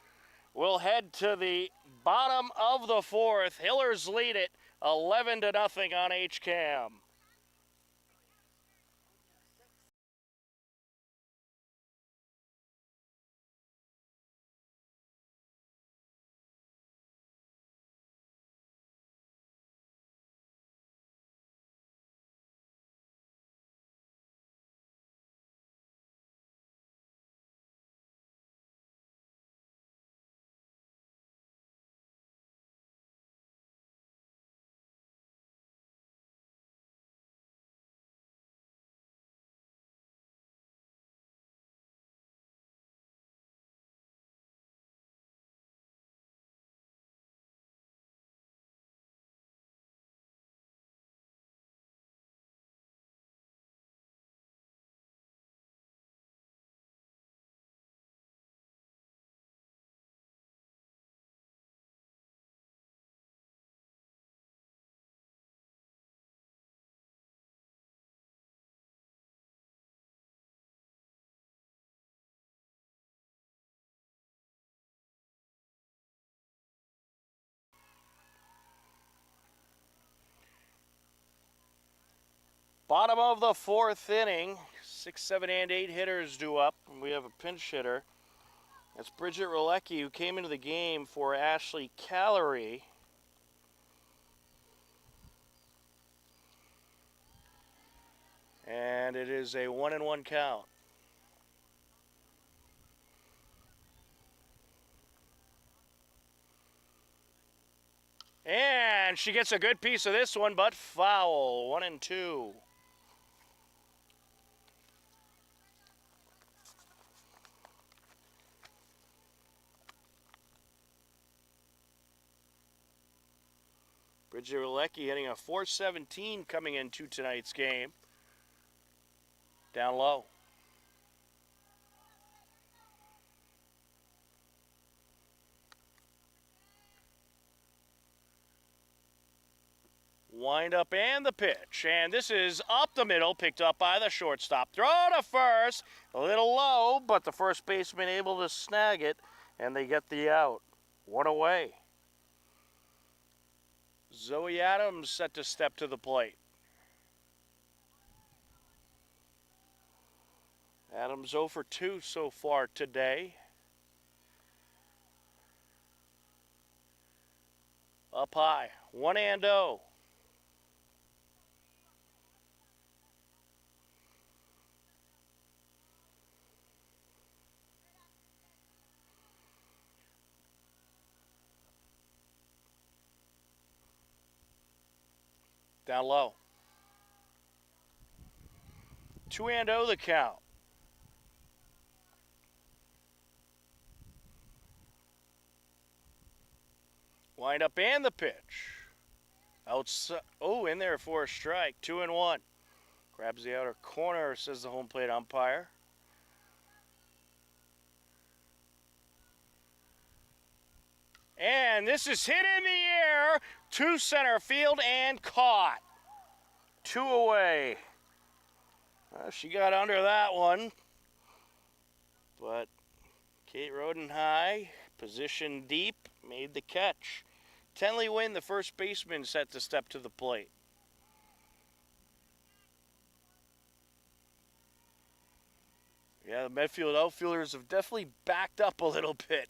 We'll head to the bottom of the 4th. Hillers lead it 11-0 on HCAM. Bottom of the 4th inning, 6, 7, and 8 hitters due up, and we have a pinch hitter. That's Bridget Rolecki, who came into the game for Ashley Callery. And it is a 1-1 count. And she gets a good piece of this one, but foul. 1-2. Bridget Rolecki hitting a .417 coming into tonight's game. Down low. Wind up and the pitch. And this is up the middle, picked up by the shortstop. Throw to first. A little low, but the first baseman able to snag it, and they get the out. One away. Zoe Adams set to step to the plate. Adams 0 for 2 so far today. Up high, 1-0. Down low. 2-0 the count. Wind up and the pitch. Outside. Oh, in there for a strike. 2-1. Grabs the outer corner, says the home plate umpire. And this is hit in the air to center field and caught. 2 away. She got under that one. But Kate Rodenhigh, positioned deep, made the catch. Tenley Wynn, the first baseman, set to step to the plate. Yeah, the Medfield outfielders have definitely backed up a little bit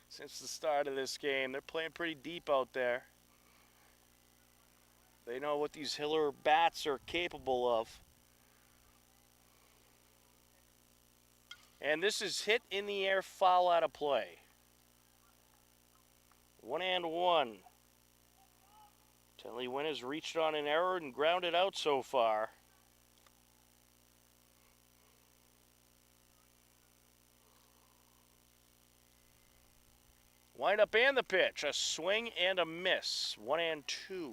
since the start of this game. They're playing pretty deep out there. They know what these Hiller bats are capable of. And this is hit in the air, foul out of play. 1-1. Tenley Wynn has reached on an error and grounded out so far. Wind up and the pitch. A swing and a miss. 1-2.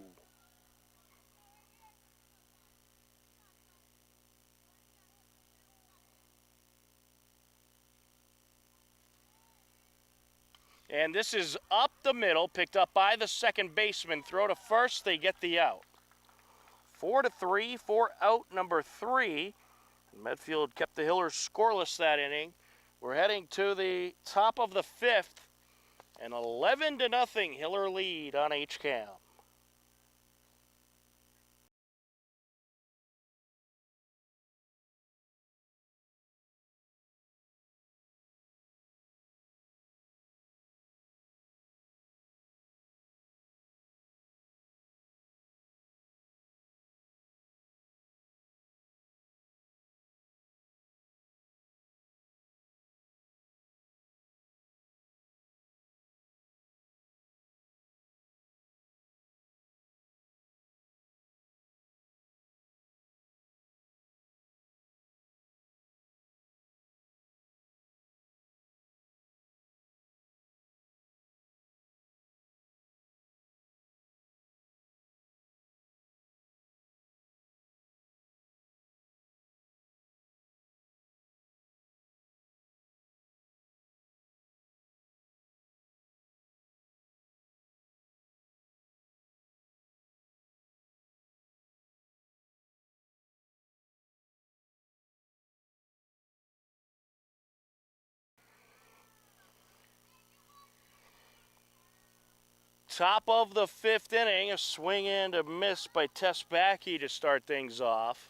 And this is up the middle, picked up by the second baseman. Throw to first, they get the out. 4-3 for out number 3. Medfield kept the Hillers scoreless that inning. We're heading to the top of the 5th. An 11-0 Hiller lead on HCAM. Top of the 5th inning, a swing and a miss by Tess Backey to start things off.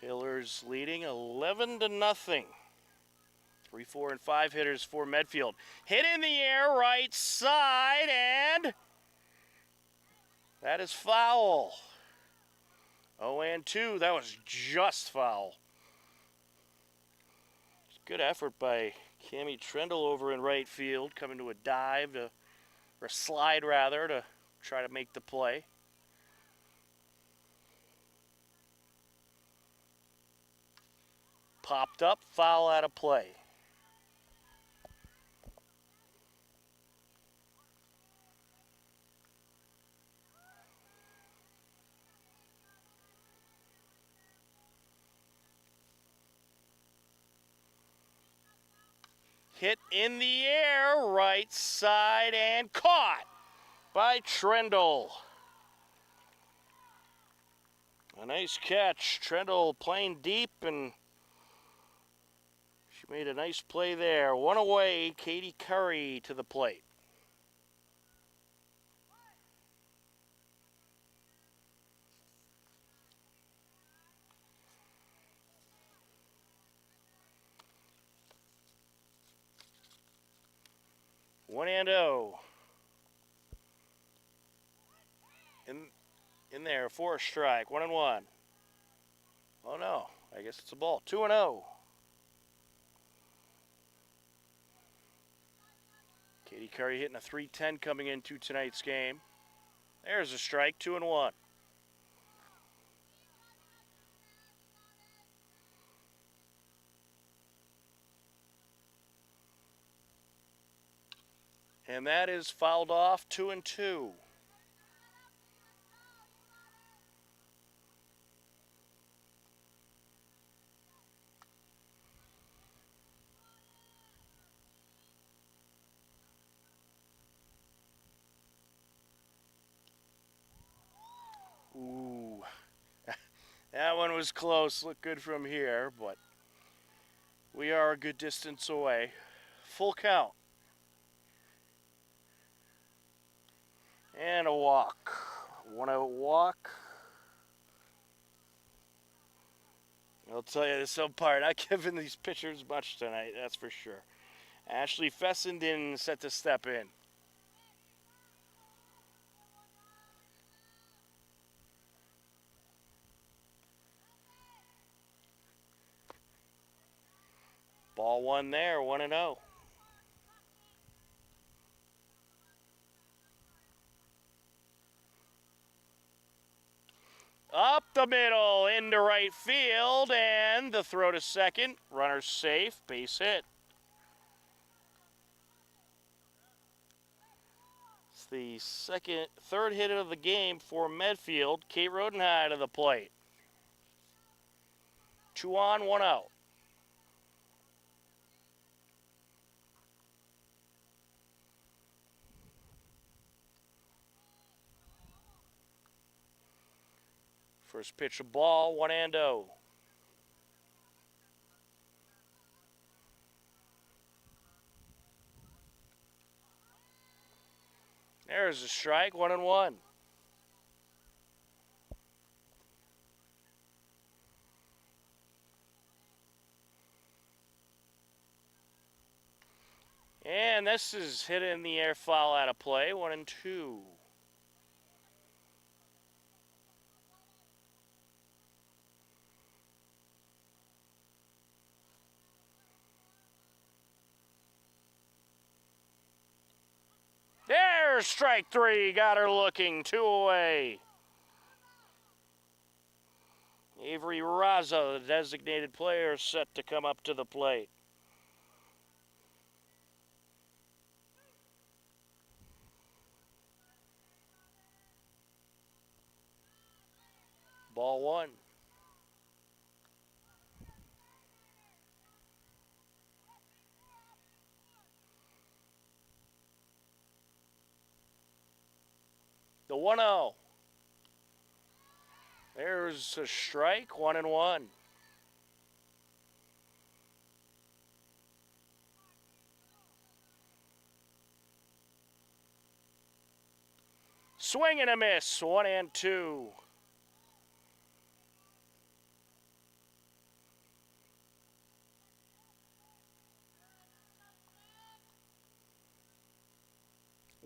Hillers leading 11-0. 3, 4, and 5 hitters for Medfield. Hit in the air, right side, and that is foul. 0-2, that was just foul. Good effort by Cammy Trendle over in right field, coming to a dive, or slide rather, to try to make the play. Popped up, foul out of play. Hit in the air, right side, and caught by Trendle. A nice catch. Trendle playing deep, and she made a nice play there. One away, Katie Curry to the plate. One and oh. In there for a strike. 1-1. Oh no, I guess it's a ball. 2-0. Katie Curry hitting a .310 coming into tonight's game. There's a strike. 2-1. And that is fouled off. 2-2. Ooh, that one was close. Looked good from here, but we are a good distance away. Full count. And a walk. 1-0 walk. I'll tell you, this umpire not giving these pitchers much tonight, that's for sure. Ashley Fessenden set to step in. Ball one there, 1-0. Up the middle into right field, and the throw to second. Runner safe, base hit. It's the third hit of the game for Medfield. Kate Rodenhigh to the plate. 2 on, 1 out. First pitch of ball, 1-0. There's a strike, 1-1. And this is hit in the air, foul out of play, 1-2. There's strike three, got her looking, 2 away. Avery Raza, the designated player, set to come up to the plate. Ball one. The 1-0. There's a strike, 1-1. Swing and a miss, 1-2.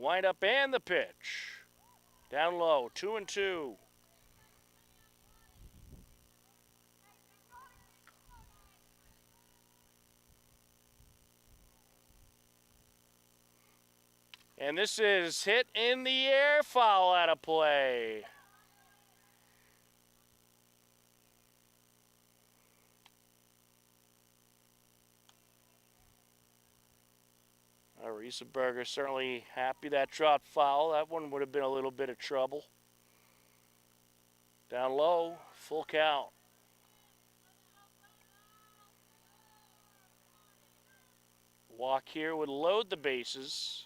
Wind up and the pitch. Down low, 2-2. And this is hit in the air, foul out of play. Riesenberger certainly happy that dropped foul. That one would have been a little bit of trouble. Down low, full count. Walk here would load the bases.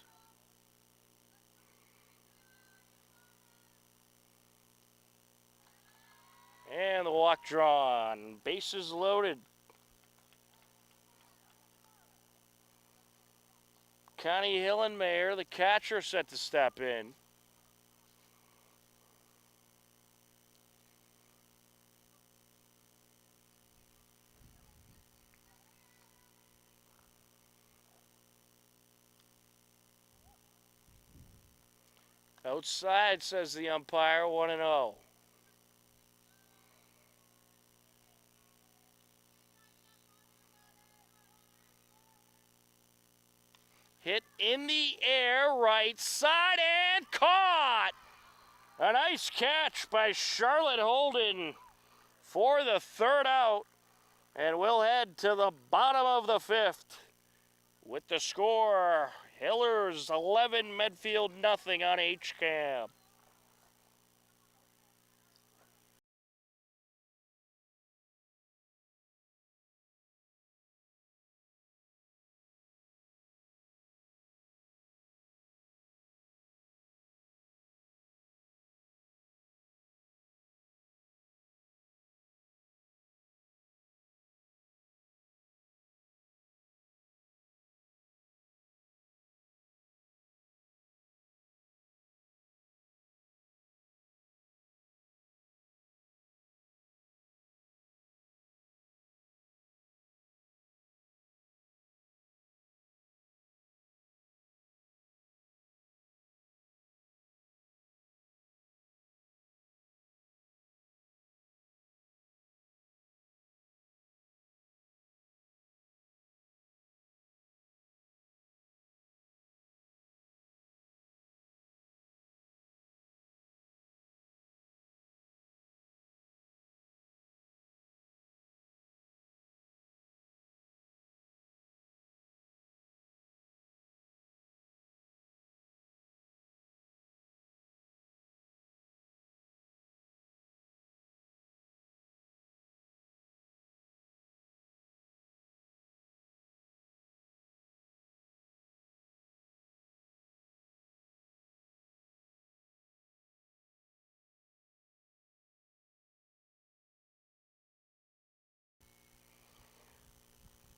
And the walk drawn. Bases loaded. Connie Hillenmayer, the catcher, set to step in. Outside, says the umpire, 1-0. Hit in the air, right side, and caught! A nice catch by Charlotte Holden for the third out. And we'll head to the bottom of the fifth with the score. Hillers 11, Medfield nothing on HCAM.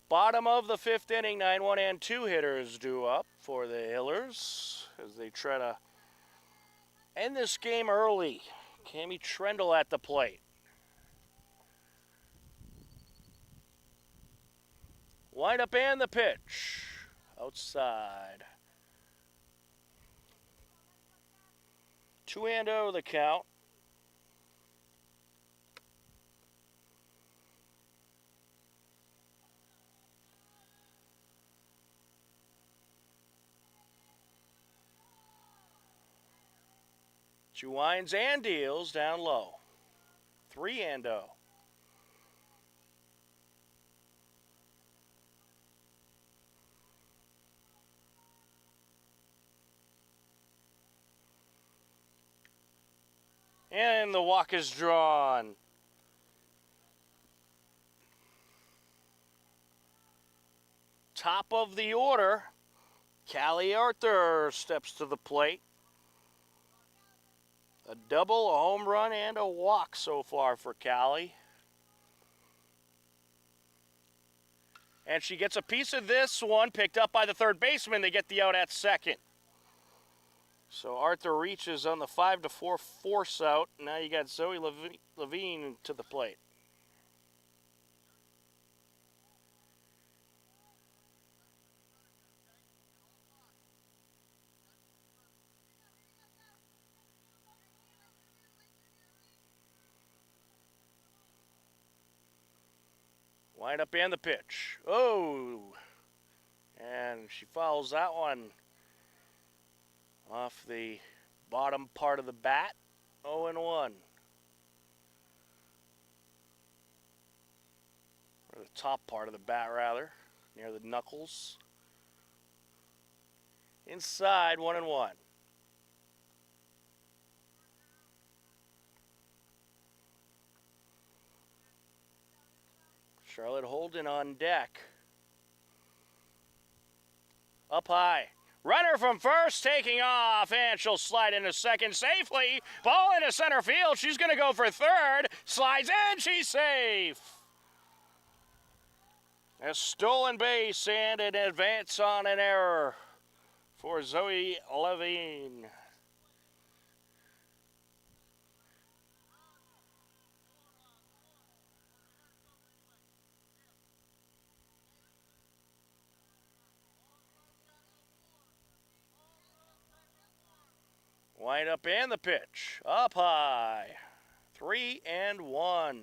Bottom of the fifth inning, 9-1 and 2 hitters due up for the Hillers as they try to end this game early. Cammy Trendle at the plate. Wind up and the pitch. Outside. 2-0 the count. She winds and deals down low. 3-0. And the walk is drawn. Top of the order, Callie Arthur steps to the plate. A double, a home run, and a walk so far for Callie. And she gets a piece of this one, picked up by the third baseman. They get the out at second. So Arthur reaches on the 5-4 force out. Now you got Zoe Levine to the plate. Wind up and the pitch. Oh! And she fouls that one off the bottom part of the bat. 0-1. Or the top part of the bat, rather, near the knuckles. Inside, 1-1. Charlotte Holden on deck. Up high. Runner from first taking off, and she'll slide into second safely. Ball into center field. She's going to go for third. Slides in. She's safe. A stolen base and an advance on an error for Zoe Levine. Wind up and the pitch. Up high. 3-1.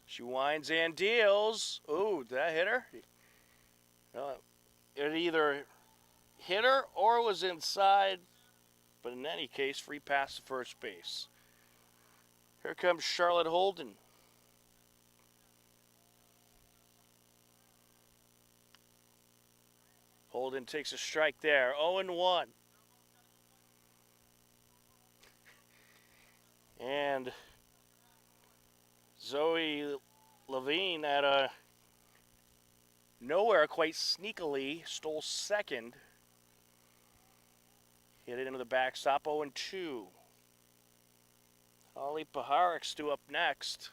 She winds and deals. Ooh, did that hit her? It either hit her or was inside, but in any case, free pass to first base. Here comes Charlotte Holden. Holden takes a strike there. 0-1. And Zoe Levine at a nowhere quite sneakily stole second. Hit it into the backstop. 0-2. Holly Paharik's due up next.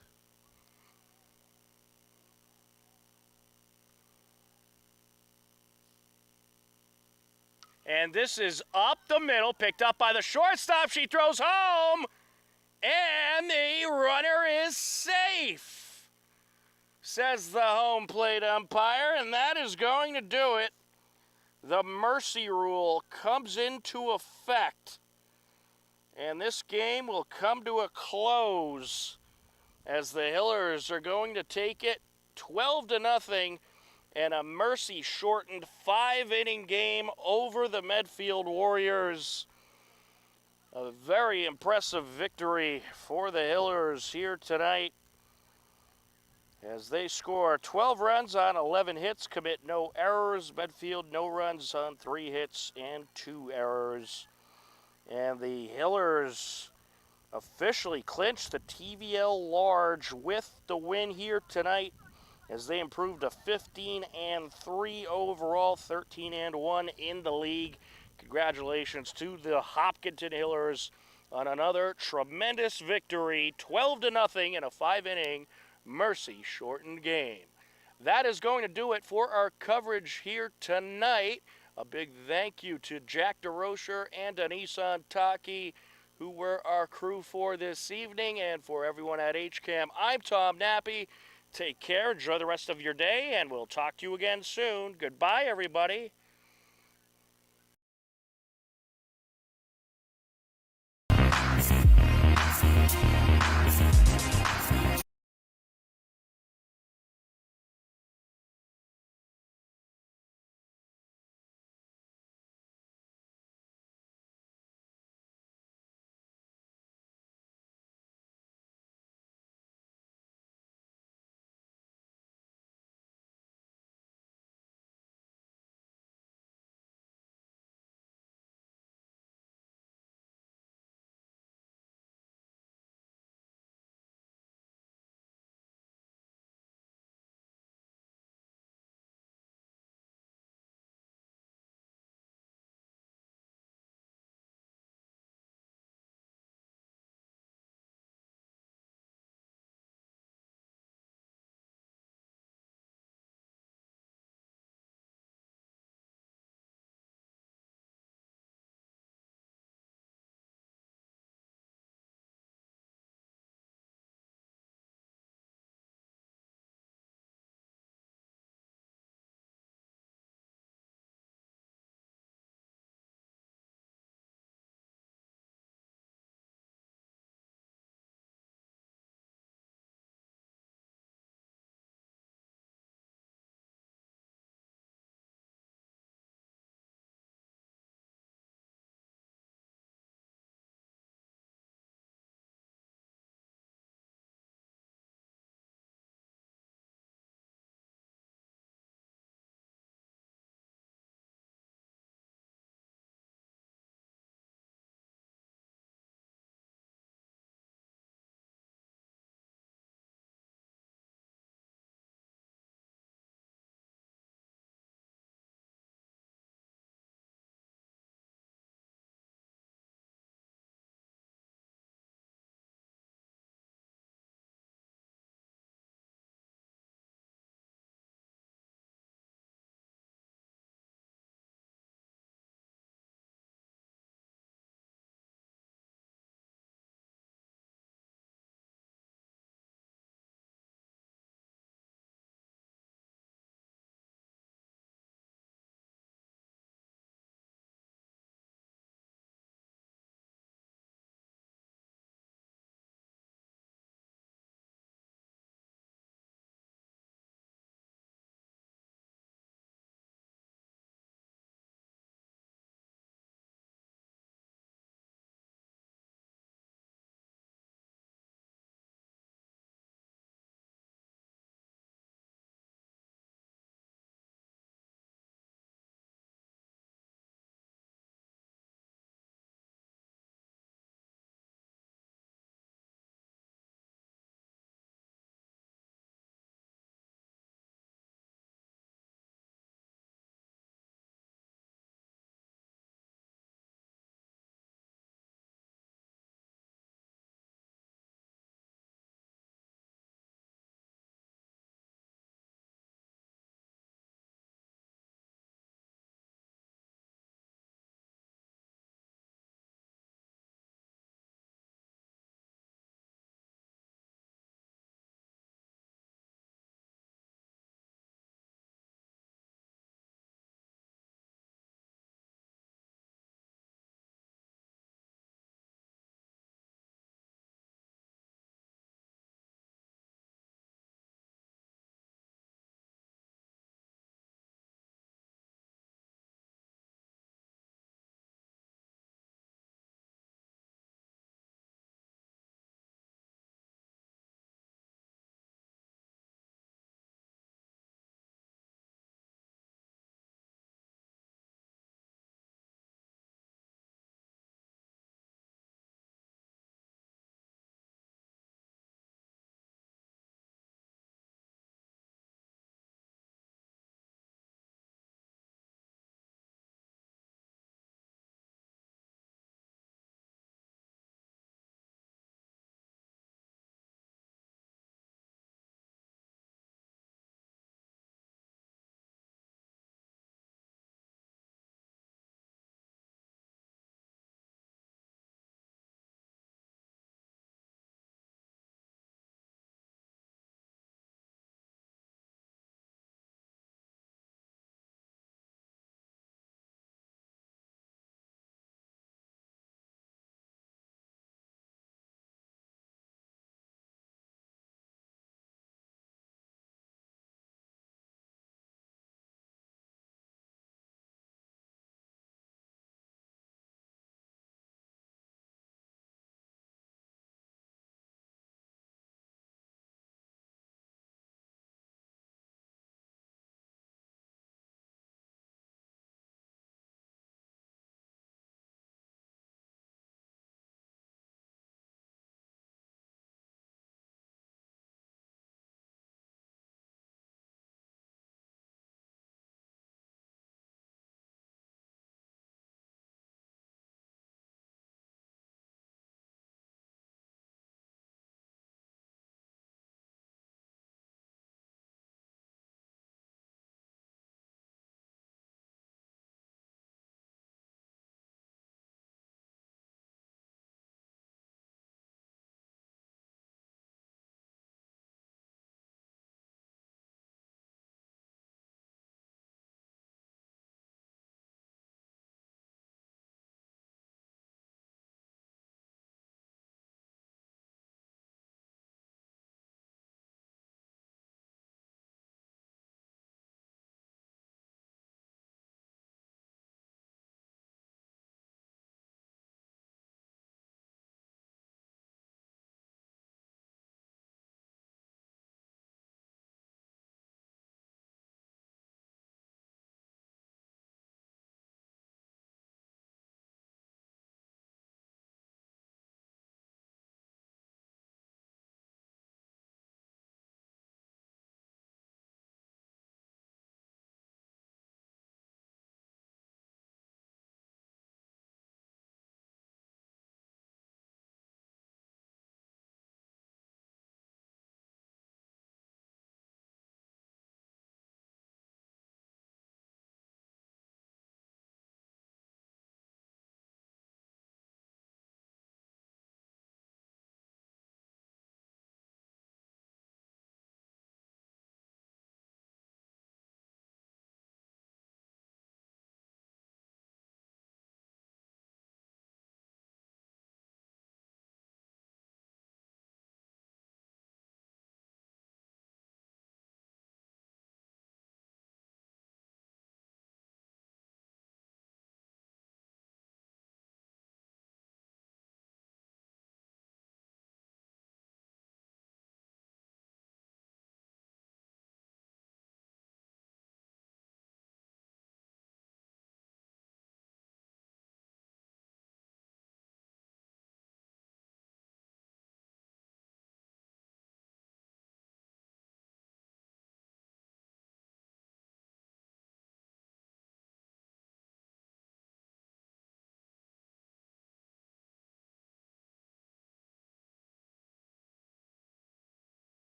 And this is up the middle, picked up by the shortstop. She throws home, and the runner is safe, says the home plate umpire, and that is going to do it. The mercy rule comes into effect, and this game will come to a close as the Hillers are going to take it 12-0 and a mercy-shortened 5-inning game over the Medfield Warriors. A very impressive victory for the Hillers here tonight as they score 12 runs on 11 hits, commit no errors. Medfield, no runs on 3 hits and 2 errors. And the Hillers officially clinched the TVL Large with the win here tonight as they improved to 15-3 overall, 13-1 in the league. Congratulations to the Hopkinton Hillers on another tremendous victory, 12-0 in a 5-inning mercy-shortened game. That is going to do it for our coverage here tonight. A big thank you to Jack DeRocher and Denise Antaki, who were our crew for this evening, and for everyone at HCAM. I'm Tom Nappy. Take care, enjoy the rest of your day, and we'll talk to you again soon. Goodbye, everybody.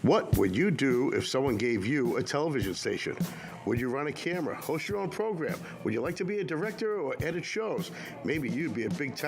What would you do if someone gave you a television station? Would you run a camera, host your own program? Would you like to be a director or edit shows? Maybe you'd be a big time